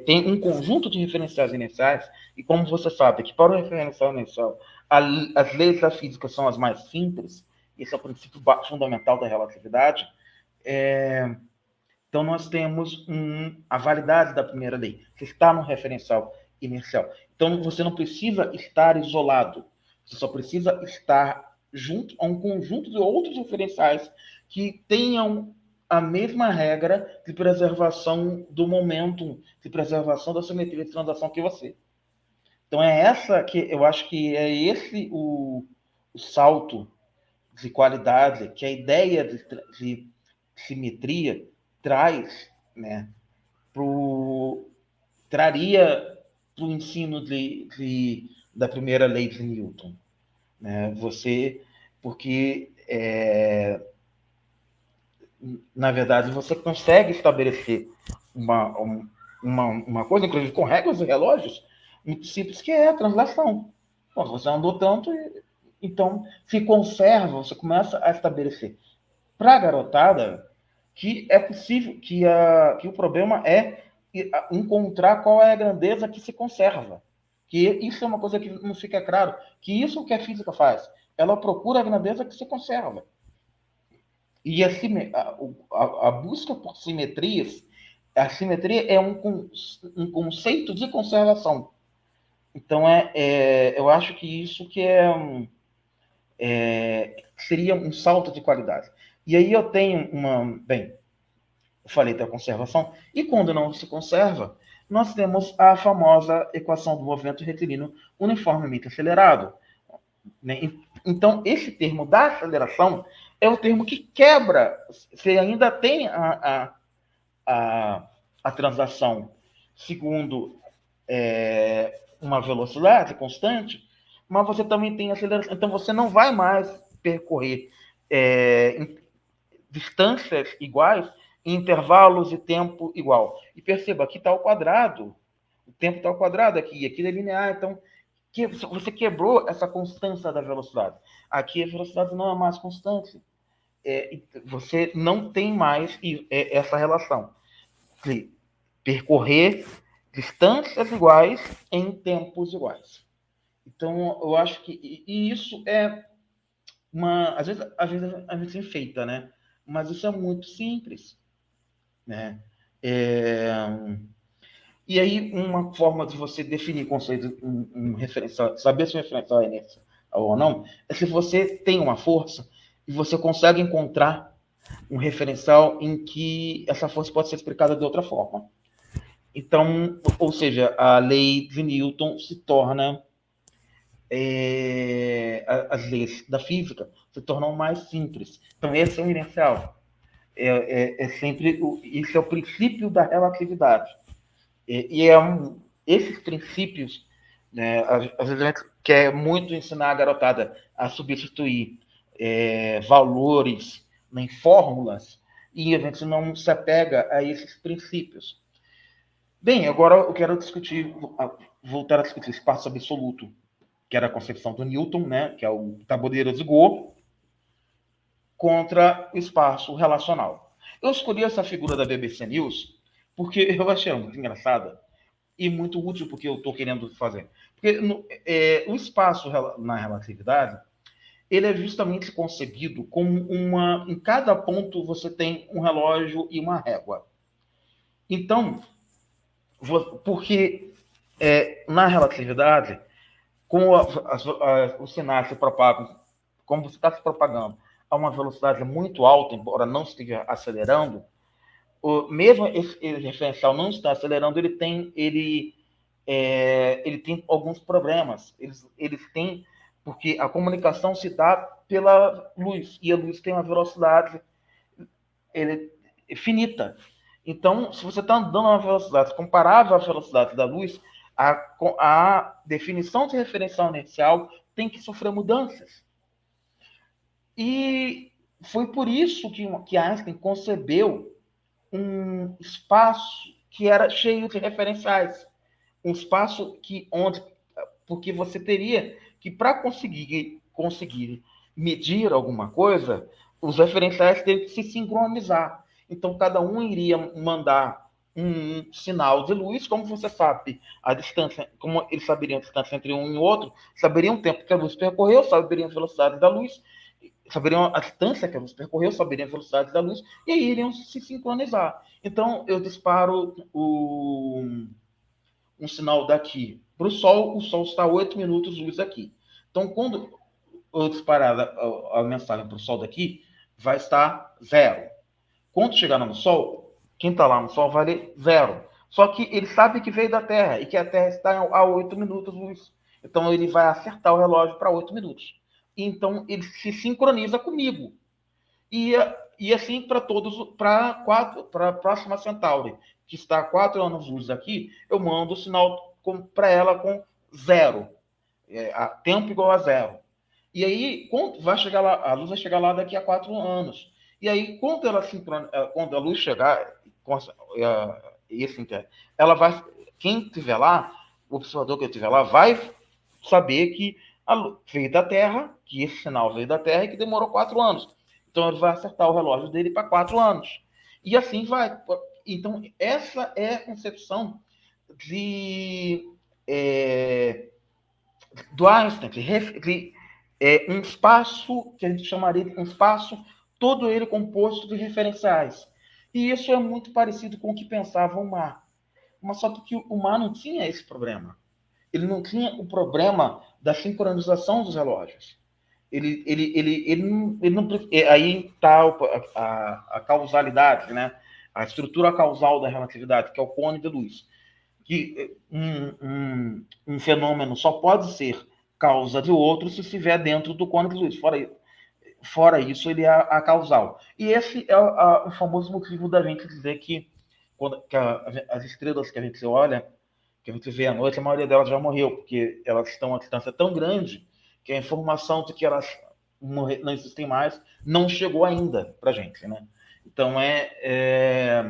tem um conjunto de referenciais iniciais, e como você sabe que para o referencial inicial, as leis da física são as mais simples, esse é o princípio fundamental da relatividade, então nós temos a validade da primeira lei, que está no referencial inercial. Então você não precisa estar isolado, você só precisa estar junto a um conjunto de outros referenciais que tenham a mesma regra de preservação do momento, de preservação da simetria de translação que você. Então é essa que eu acho que é esse o salto de qualidade que a ideia de simetria traz, né, traria para o ensino da primeira lei de Newton, né? Porque na verdade você consegue estabelecer uma coisa, inclusive com regras de relógios, muito simples, que é a translação. Bom, você andou tanto, então se conserva, você começa a estabelecer para a garotada que é possível, que o problema é encontrar qual é a grandeza que se conserva. Que isso é uma coisa que não fica claro, que isso que a física faz. Ela procura a grandeza que se conserva. E a busca por simetrias, a simetria é um conceito de conservação. Então, eu acho que isso que seria um salto de qualidade. E aí eu tenho bem, eu falei da conservação, e quando não se conserva, nós temos a famosa equação do movimento retilíneo uniformemente acelerado. Né? Então, esse termo da aceleração é o termo que quebra. Você ainda tem a translação segundo uma velocidade constante, mas você também tem aceleração. Então, você não vai mais percorrer distâncias iguais em intervalos de tempo igual. E perceba, aqui está ao quadrado. O tempo está ao quadrado aqui, e aqui é linear. Então, você quebrou essa constância da velocidade. Aqui a velocidade não é mais constante. Você não tem mais essa relação de percorrer distâncias iguais em tempos iguais. Então, eu acho que e isso é às vezes a gente enfeita, né? Mas isso é muito simples, né? E aí, uma forma de você definir conceito, um referencial, saber se o referencial é inercial ou não, é se você tem uma força e você consegue encontrar um referencial em que essa força pode ser explicada de outra forma. Então, ou seja, a lei de Newton se torna as leis da física se tornam mais simples. Então, esse é o inercial. Sempre isso é o princípio da relatividade. Esses princípios, né, às vezes a gente quer muito ensinar a garotada a substituir valores em fórmulas e a gente não se apega a esses princípios. Bem, agora eu quero voltar a discutir espaço absoluto, que era a concepção do Newton, né, que é o tabuleiro de Go, contra o espaço relacional. Eu escolhi essa figura da BBC News porque eu achei ela muito engraçada e muito útil porque eu estou querendo fazer. Porque o espaço na relatividade, ele é justamente concebido como em cada ponto você tem um relógio e uma régua. Então, porque na relatividade, como os sinais se propagam, como você está se propagando a uma velocidade muito alta, embora não esteja acelerando, mesmo esse referencial não está acelerando, ele tem alguns problemas. Eles têm, porque a comunicação se dá pela luz, e a luz tem uma velocidade finita. Então, se você está andando a uma velocidade comparável à velocidade da luz, a definição de referencial inercial tem que sofrer mudanças. E foi por isso que Einstein concebeu um espaço que era cheio de referenciais. Um espaço porque você teria que, para conseguir medir alguma coisa, os referenciais teriam que se sincronizar. Então, cada um iria mandar um sinal de luz, como você sabe a distância, como eles saberiam a distância entre um e outro, saberiam o tempo que a luz percorreu, saberiam a velocidade da luz, saberiam a distância que a luz percorreu, saberiam a velocidade da luz, e aí iriam se sincronizar. Então, eu disparo um sinal daqui para o Sol está a 8 minutos de luz aqui. Então, quando eu disparar a mensagem para o Sol daqui, vai estar 0. Quando chegar no Sol, quem está lá no Sol vai ler 0. Só que ele sabe que veio da Terra e que a Terra está a 8 minutos de luz. Então, ele vai acertar o relógio para 8 minutos. Então, ele se sincroniza comigo. E assim para todos, para a próxima Centauri, que está a 4 anos-luz aqui, eu mando o sinal para ela com 0. Tempo igual a 0. E aí, quando a luz vai chegar lá daqui a 4 anos. E aí, quando a luz chegar, ela vai, quem estiver lá, o observador que estiver lá, vai saber que veio da Terra, que esse sinal veio da Terra e que demorou 4 anos. Então, ele vai acertar o relógio dele para 4 anos. E assim vai. Então, essa é a concepção do Einstein, um espaço que a gente chamaria de um espaço todo ele composto de referenciais. E isso é muito parecido com o que pensava o mar. Mas só que o mar não tinha esse problema. Ele não tinha o problema da sincronização dos relógios. Aí está a causalidade, né? A estrutura causal da relatividade, que é o cone de luz. que um fenômeno só pode ser causa de outro se estiver dentro do cone de luz. Fora isso, ele é a causal. E esse é o famoso motivo da gente dizer que, as estrelas que a gente olha, que a gente vê à noite, a maioria delas já morreu, porque elas estão a uma distância tão grande que a informação de que elas não existem mais não chegou ainda para a gente, né? Então, é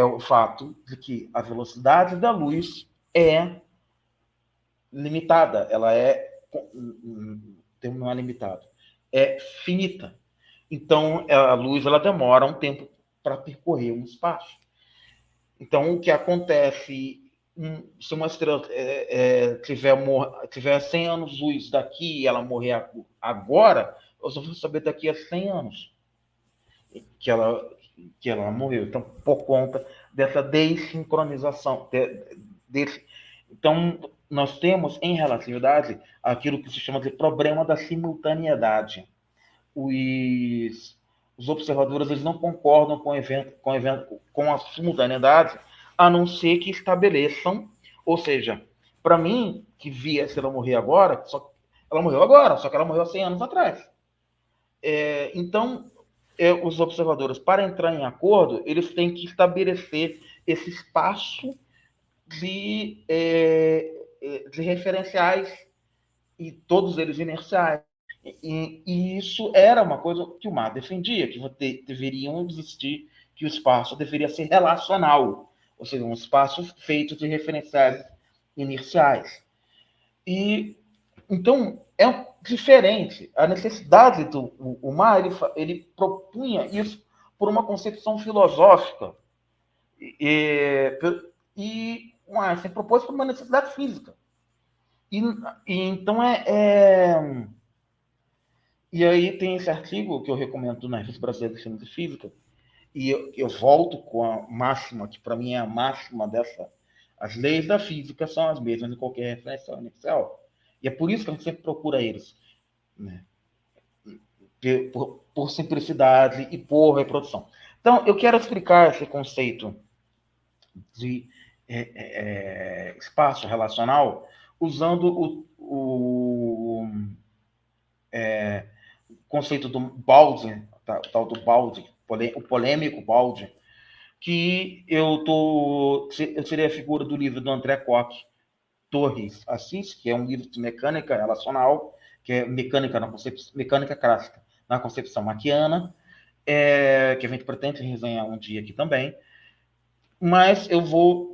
o fato de que a velocidade da luz é limitada, ela não é limitada, é finita. Então, a luz ela demora um tempo para percorrer um espaço. Então, o que acontece se uma estrela tiver 100 anos-luz daqui e ela morrer agora, eu só vou saber daqui a 100 anos que ela morreu. Então, por conta dessa desincronização. Então, nós temos, em relatividade, aquilo que se chama de problema da simultaneidade. Os observadores eles não concordam com a simultaneidade, a não ser que estabeleçam, ou seja, para mim, que vi a estrela morrer agora, ela morreu agora, só que ela morreu há 100 anos atrás. Então, os observadores, para entrar em acordo, eles têm que estabelecer esse espaço de referenciais, e todos eles inerciais. E isso era uma coisa que o Mar defendia, que deveriam existir, que o espaço deveria ser relacional, ou seja, um espaço feito de referenciais inerciais. E então é diferente. A necessidade do o Mar ele propunha isso por uma concepção filosófica e o Einstein propôs por uma necessidade física. E então e aí tem esse artigo que eu recomendo na Revista Brasileira de Ciência e Física, e eu volto com a máxima, que para mim é a máxima dessa. As leis da física são as mesmas em qualquer referência inicial. E é por isso que a gente sempre procura eles. Né? Por simplicidade e por reprodução. Então, eu quero explicar esse conceito de espaço relacional usando o conceito do Baldwin, tal do Baldwin, o polêmico Baldwin, que eu tirei a figura do livro do André Koch Torres Assis, que é um livro de mecânica relacional, que é mecânica clássica na concepção maquiana, que a gente pretende resenhar um dia aqui também, mas eu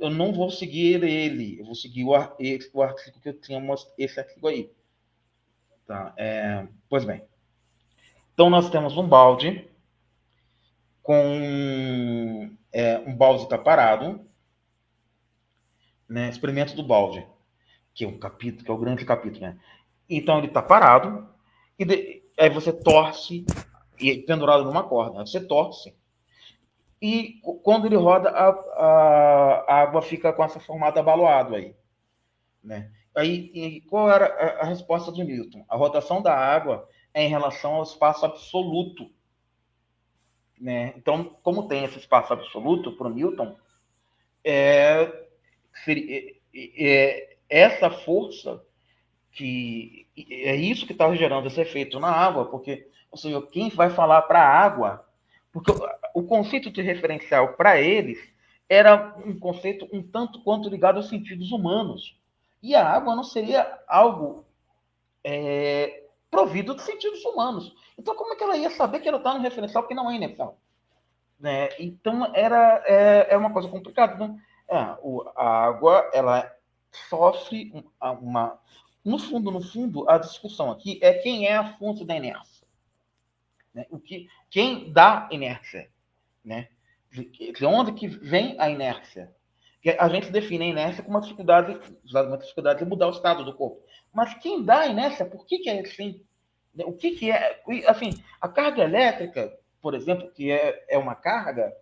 não vou seguir ele, eu vou seguir o artigo que eu tinha mostrado, esse artigo aí. Tá? Pois bem, então nós temos um balde com um balde está parado, né? Experimento do balde, que é um capítulo, que é o grande capítulo, né? Então ele está parado e aí você torce e pendurado numa corda, você torce e quando ele roda a água fica com essa formada abaloado aí, né? Aí qual era a resposta de Newton? A rotação da água é em relação ao espaço absoluto, né? Então, como tem esse espaço absoluto para o Newton, essa força que é isso que está gerando esse efeito na água, porque, ou seja, quem vai falar para a água, porque o conceito de referencial para eles era um conceito um tanto quanto ligado aos sentidos humanos. E a água não seria algo provido de sentidos humanos. Então, como é que ela ia saber que ela está no referencial que não é inercial? Né? Então, é uma coisa complicada. Né? A água, ela sofre uma... No fundo, a discussão aqui é quem é a fonte da inércia. Né? Quem dá inércia? Né? De onde que vem a inércia? Porque a gente define a inércia como uma dificuldade de mudar o estado do corpo. Mas quem dá a inércia, por que é assim? O que é? Assim, a carga elétrica, por exemplo, que é uma carga,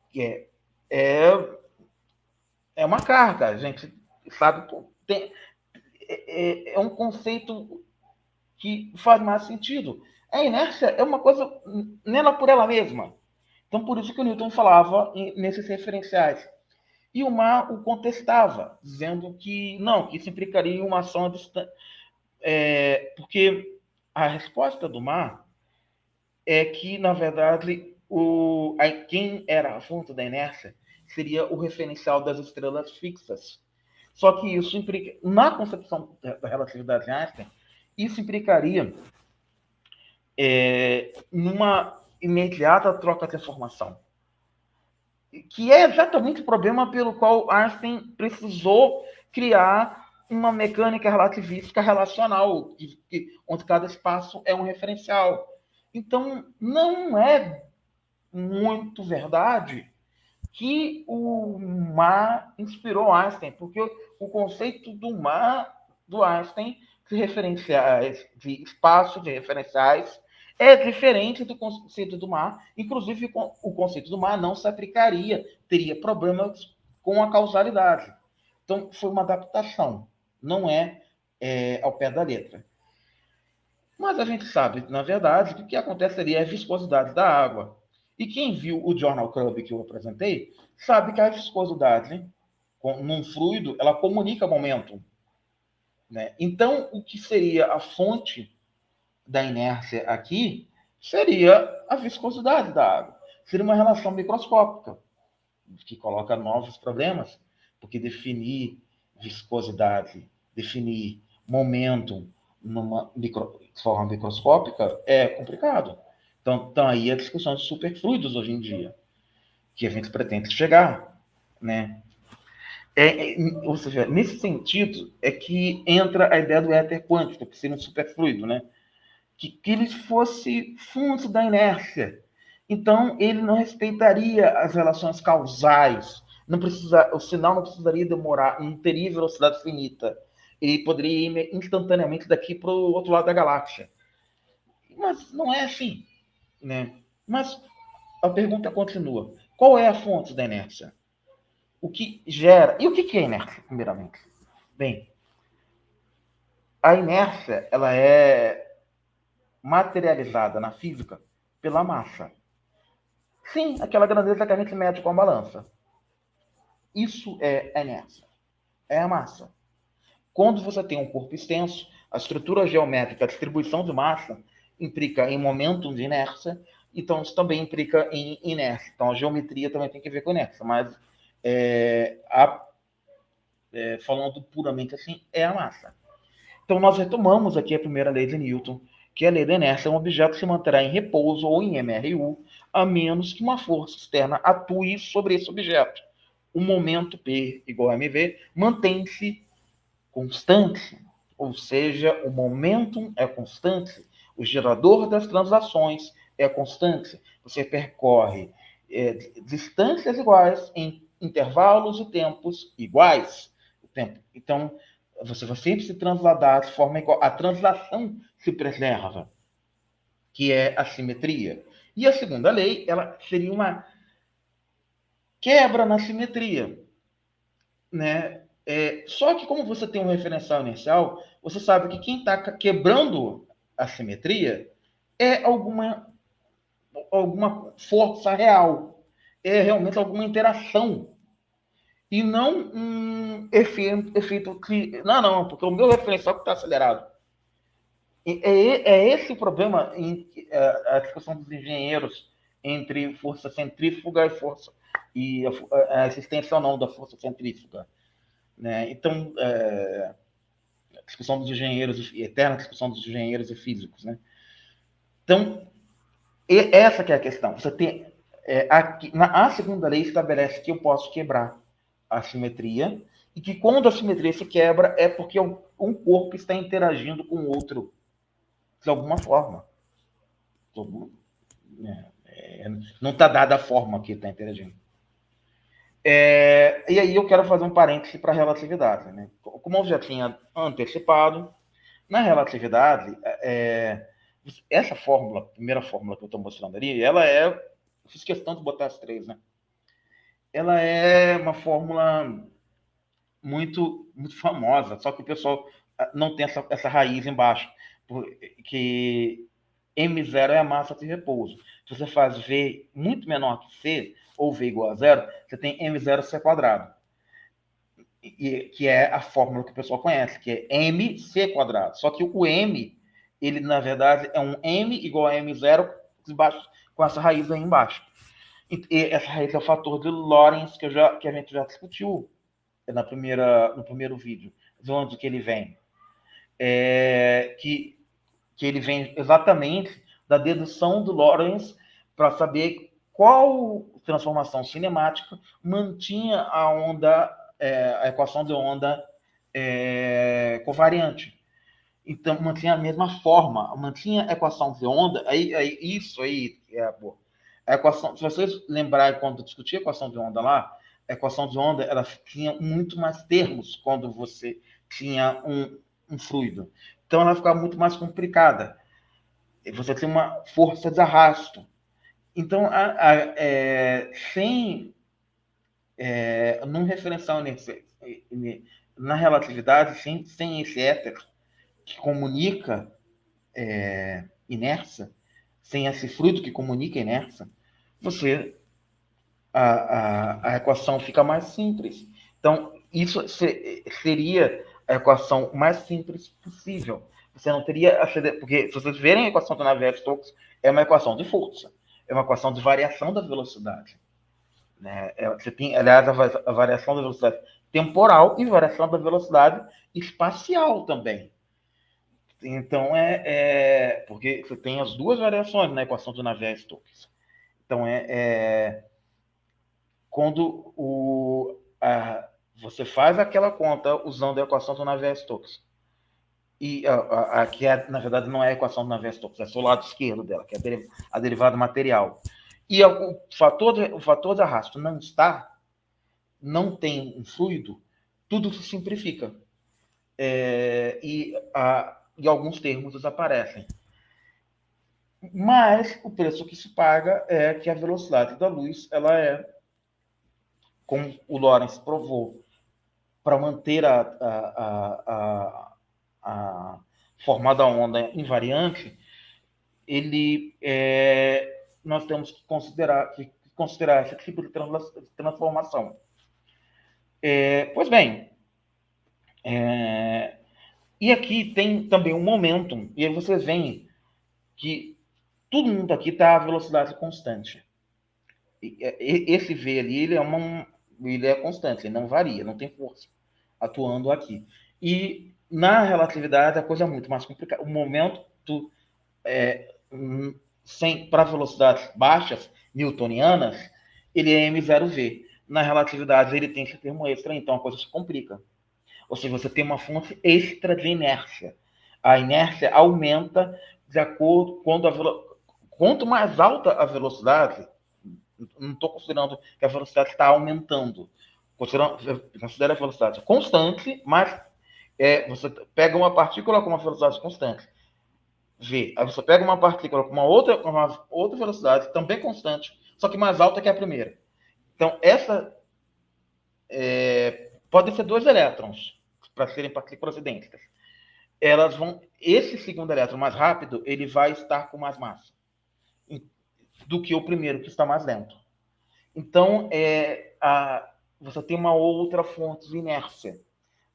que é uma carga, a gente sabe, é um conceito que faz mais sentido. A inércia é uma coisa nela por ela mesma. Então, por isso que o Newton falava nesses referenciais. E o mar o contestava, dizendo que não, que isso implicaria uma ação à distância. Porque a resposta do mar é que, na verdade, quem era a fonte da inércia seria o referencial das estrelas fixas. Só que isso implica, na concepção da relatividade de Einstein, isso implicaria numa imediata troca de informação, que é exatamente o problema pelo qual Einstein precisou criar uma mecânica relativística relacional, onde cada espaço é um referencial. Então, não é muito verdade que o mar inspirou Einstein, porque o conceito do mar do Einstein de referenciais, de espaço de referenciais, é diferente do conceito do mar. Inclusive, o conceito do mar não se aplicaria, teria problemas com a causalidade. Então, foi uma adaptação, não ao pé da letra. Mas a gente sabe, na verdade, que o que aconteceria é a viscosidade da água. E quem viu o Journal Club que eu apresentei, sabe que a viscosidade num fluido, ela comunica momento. Né? Então, o que seria a fonte da inércia aqui seria a viscosidade da água. Seria uma relação microscópica, que coloca novos problemas, porque definir viscosidade, definir momento numa forma microscópica é complicado. Então, aí a discussão de superfluidos hoje em dia, que a gente pretende chegar, né? Ou seja, nesse sentido é que entra a ideia do éter quântico, que seria um superfluido, né? Que ele fosse fonte da inércia. Então, ele não respeitaria as relações causais. O sinal não precisaria demorar, não teria velocidade finita. Ele poderia ir instantaneamente daqui para o outro lado da galáxia. Mas não é assim, né? Mas a pergunta continua. Qual é a fonte da inércia? O que gera... E o que é inércia, primeiramente? Bem, a inércia ela é materializada na física pela massa. Sim, aquela grandeza que a gente mede com a balança. Isso é a inércia. É a massa. Quando você tem um corpo extenso, a estrutura geométrica, a distribuição de massa, implica em momento de inércia, então isso também implica em inércia. Então a geometria também tem que ver com inércia, mas falando puramente assim, é a massa. Então nós retomamos aqui a primeira lei de Newton, que a lei da inércia é um objeto que se manterá em repouso ou em MRU, a menos que uma força externa atue sobre esse objeto. O momento P igual a mv mantém-se constante, ou seja, o momentum é constante, o gerador das translações é constante. Você percorre distâncias iguais em intervalos e tempos iguais. Então, você vai sempre se transladar de forma igual. A translação se preserva, que é a simetria. E a segunda lei, ela seria uma quebra na simetria, né? Só que como você tem um referencial inercial, você sabe que quem está quebrando a simetria é alguma força real, é realmente alguma interação e não um efeito que não, porque o meu referencial está acelerado. Esse o problema em a discussão dos engenheiros entre força centrífuga e a existência ou não da força centrífuga. Né? Então, discussão dos engenheiros, eterna discussão dos engenheiros e físicos. Né? Então, essa que é a questão. Você tem, a segunda lei estabelece que eu posso quebrar a simetria e que quando a simetria se quebra é porque um corpo está interagindo com o outro de alguma forma. Não está dada a forma que está interagindo. E aí eu quero fazer um parêntese para a relatividade. Né? Como eu já tinha antecipado, na relatividade, essa fórmula, a primeira fórmula que eu estou mostrando ali, ela fiz questão de botar as três, né? Ela é uma fórmula muito, muito famosa, só que o pessoal não tem essa raiz embaixo, porque M0 é a massa de repouso. Se você faz V muito menor que C, ou V igual a zero, você tem M0 C². que é a fórmula que o pessoal conhece, que é mc². Só que o m, ele, na verdade, é um m igual a m0 com essa raiz aí embaixo. E essa raiz é o fator de Lorentz que a gente já discutiu no primeiro vídeo, de onde que ele vem. Que ele vem exatamente da dedução do Lorentz para saber qual transformação cinemática mantinha a equação de onda covariante. Então, mantinha a mesma forma, mantinha a equação de onda. Isso aí é boa. A equação, se vocês lembrarem quando discutia a equação de onda lá, a equação de onda ela tinha muito mais termos quando você tinha um fluido. Então, ela ficava muito mais complicada. Você tem uma força de arrasto. Então, num referencial na relatividade, sem esse éter que comunica inércia, sem esse fluido que comunica inércia, a equação fica mais simples. Então, isso seria a equação mais simples possível. Você não teria porque se vocês verem a equação do Navier-Stokes, é uma equação de força, é uma equação de variação da velocidade. Né? Você tem, aliás, a variação da velocidade temporal e variação da velocidade espacial também. Então, porque você tem as duas variações na equação do Navier-Stokes. Então, quando você faz aquela conta usando a equação do Navier-Stokes, e que na verdade não é a equação do Navier-Stokes, é só o lado esquerdo dela, que é a derivada material, e o fator de arrasto não tem um fluido, tudo se simplifica. E alguns termos desaparecem. Mas o preço que se paga é que a velocidade da luz, ela como o Lorentz provou, para manter a forma da onda invariante, nós temos que considerar esse tipo de transformação. Pois bem, e aqui tem também um momentum, e aí vocês veem que todo mundo aqui está a velocidade constante. Esse V ali, ele é constante, ele não varia, não tem força atuando aqui. E na relatividade a coisa é muito mais complicada. O momento para velocidades baixas, newtonianas, ele é m0v. Na relatividade ele tem esse termo extra, então a coisa se complica. Ou seja, você tem uma fonte extra de inércia. A inércia aumenta de acordo quanto mais alta a velocidade, não estou considerando que a velocidade está aumentando. Considera a velocidade constante, mas você pega uma partícula com uma velocidade constante, v. Aí você pega uma partícula com uma outra velocidade, também constante, só que mais alta que a primeira. Então, podem ser dois elétrons, para serem partículas idênticas. Esse segundo elétron mais rápido, ele vai estar com mais massa do que o primeiro, que está mais lento. Então, você tem uma outra fonte de inércia.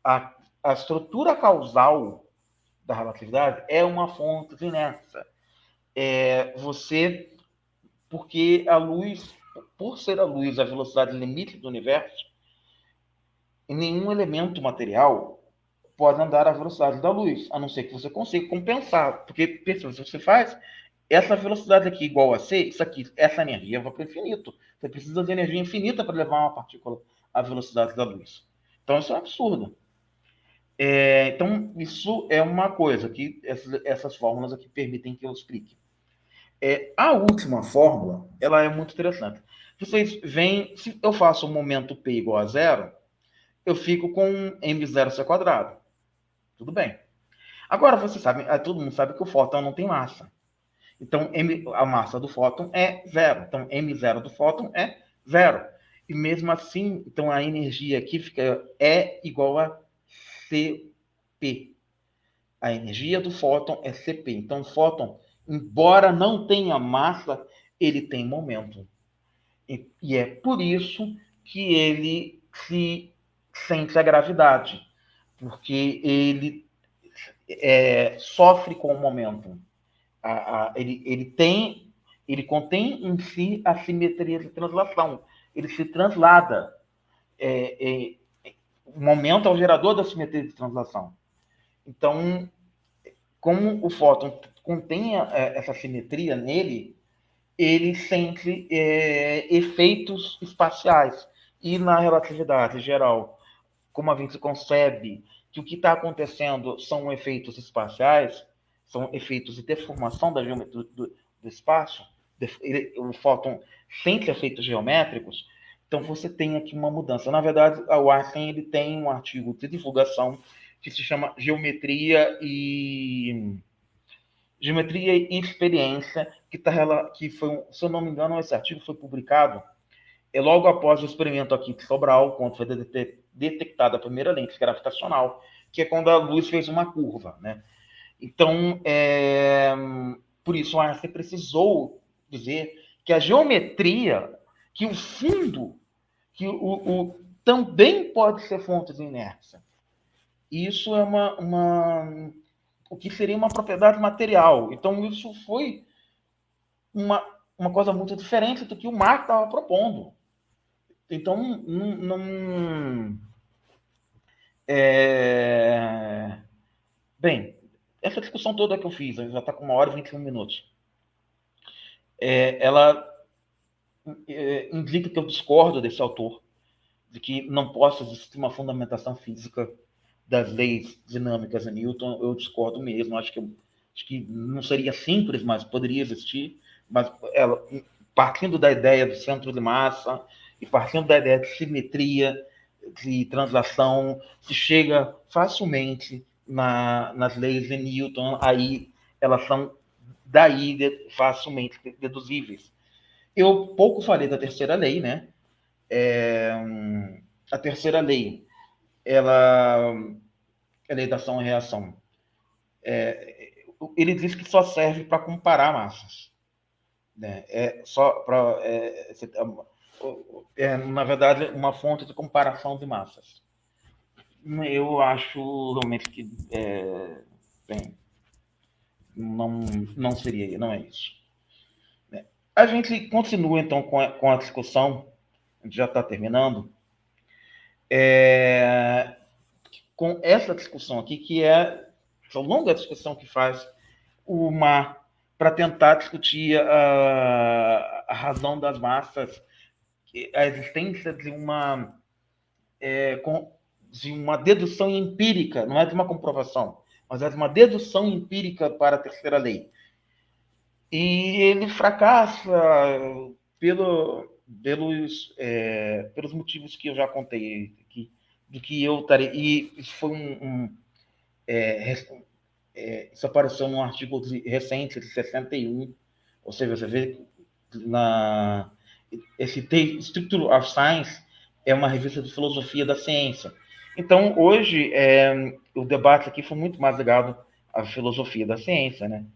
A estrutura causal da relatividade é uma fonte de inércia. Porque a luz, por ser a luz a velocidade limite do universo, nenhum elemento material pode andar à velocidade da luz, a não ser que você consiga compensar. Porque, pensa, se você faz essa velocidade aqui igual a C, essa energia vai para o infinito. Você precisa de energia infinita para levar uma partícula à velocidade da luz. Então, isso é um absurdo. Então, isso é uma coisa que essas fórmulas aqui permitem que eu explique. A última fórmula, ela é muito interessante. Vocês veem, se eu faço o momento P igual a zero, eu fico com m0c². Tudo bem. Agora, vocês sabem, todo mundo sabe que o fóton não tem massa. Então, a massa do fóton é zero. Então, m0 do fóton é zero. E mesmo assim, então a energia aqui fica igual a Cp. A energia do fóton é Cp. Então, o fóton, embora não tenha massa, ele tem momento. E é por isso que ele sente a gravidade, porque ele sofre com o momento. Ele contém em si a simetria de translação. Ele se translada. O momento é o gerador da simetria de translação. Então, como o fóton contém essa simetria nele, ele sente efeitos espaciais. E na relatividade geral, como a gente concebe que o que está acontecendo são efeitos espaciais, são efeitos de deformação da geometria do espaço, o fóton sente efeitos geométricos, então você tem aqui uma mudança. Na verdade, o Einstein ele tem um artigo de divulgação que se chama Geometria e Experiência, que foi, se eu não me engano, esse artigo foi publicado logo após o experimento aqui de Sobral, quando foi detectada a primeira lente gravitacional, que é quando a luz fez uma curva, né? Então, por isso Einstein precisou dizer que a geometria, que o fundo, que também pode ser fonte de inércia. Isso é o que seria uma propriedade material. Então, isso foi uma coisa muito diferente do que o Marx estava propondo. Então, bem, essa discussão toda que eu fiz, já está com 1 hora e 21 minutos, ela indica que eu discordo desse autor, de que não possa existir uma fundamentação física das leis dinâmicas de Newton. Eu discordo mesmo, acho que não seria simples, mas poderia existir, mas ela, partindo da ideia do centro de massa e partindo da ideia de simetria, de translação, se chega facilmente nas leis de Newton, aí elas são daí facilmente deduzíveis. Eu pouco falei da terceira lei, né? A terceira lei, ela é lei da ação e reação. Ele diz que só serve para comparar massas, né? Na verdade, uma fonte de comparação de massas. Eu acho realmente que bem, não seria, não é isso. A gente continua então com a discussão, a gente já está terminando, com essa discussão aqui, que é essa longa discussão que faz o Mar para tentar discutir a razão das massas, a existência de uma dedução empírica, não é de uma comprovação, mas é de uma dedução empírica para a terceira lei. E ele fracassa pelos motivos que eu já contei, do que eu estarei. E isso foi isso apareceu num artigo recente, de 61, ou seja, você vê esse Structure of Science é uma revista de filosofia da ciência. Então, hoje, o debate aqui foi muito mais ligado à filosofia da ciência, né?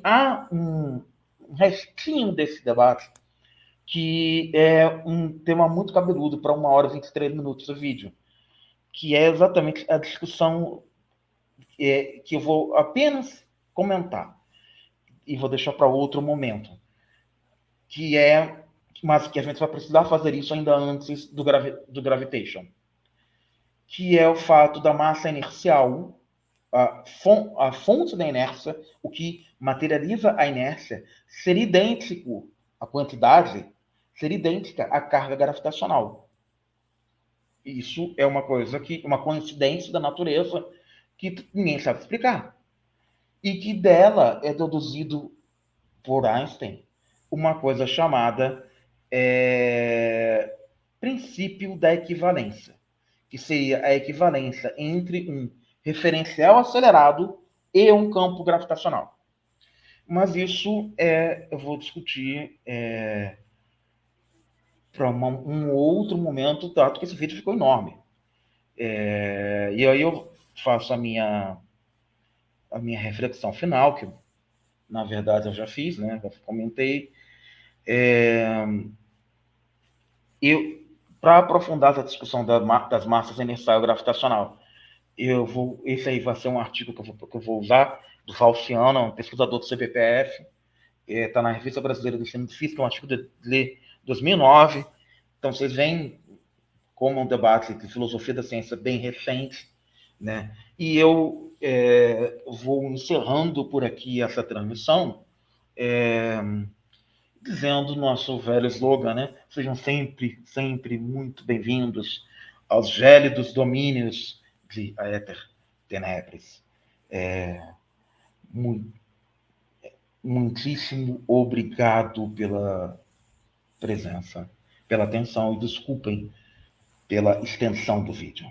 Há um restinho desse debate que é um tema muito cabeludo para 1 hora e 23 minutos do vídeo, que é exatamente a discussão que eu vou apenas comentar e vou deixar para outro momento, mas que a gente vai precisar fazer isso ainda antes do gravitation, que é o fato da massa inercial, a fonte da inércia, o que materializa a inércia, ser idêntico, a quantidade ser idêntica à carga gravitacional. Isso é uma coincidência da natureza que ninguém sabe explicar. E que dela é deduzido por Einstein uma coisa chamada princípio da equivalência, que seria a equivalência entre um referencial acelerado e um campo gravitacional. Mas isso eu vou discutir para um outro momento, dado que esse vídeo ficou enorme. E aí eu faço a minha reflexão final, que na verdade eu já fiz, né? Já comentei. para aprofundar essa discussão das massas em ensaio gravitacional. Esse aí vai ser um artigo que eu vou usar, do Falciano, um pesquisador do CBPF, está na Revista Brasileira do Ensino de Física, é um artigo de 2009. Então, vocês veem como um debate de filosofia da ciência bem recente, né? E eu vou encerrando por aqui essa transmissão, dizendo o nosso velho slogan, né? Sejam sempre, sempre muito bem-vindos aos gélidos domínios de Aether Tenebris. Muitíssimo obrigado pela presença, pela atenção e desculpem pela extensão do vídeo.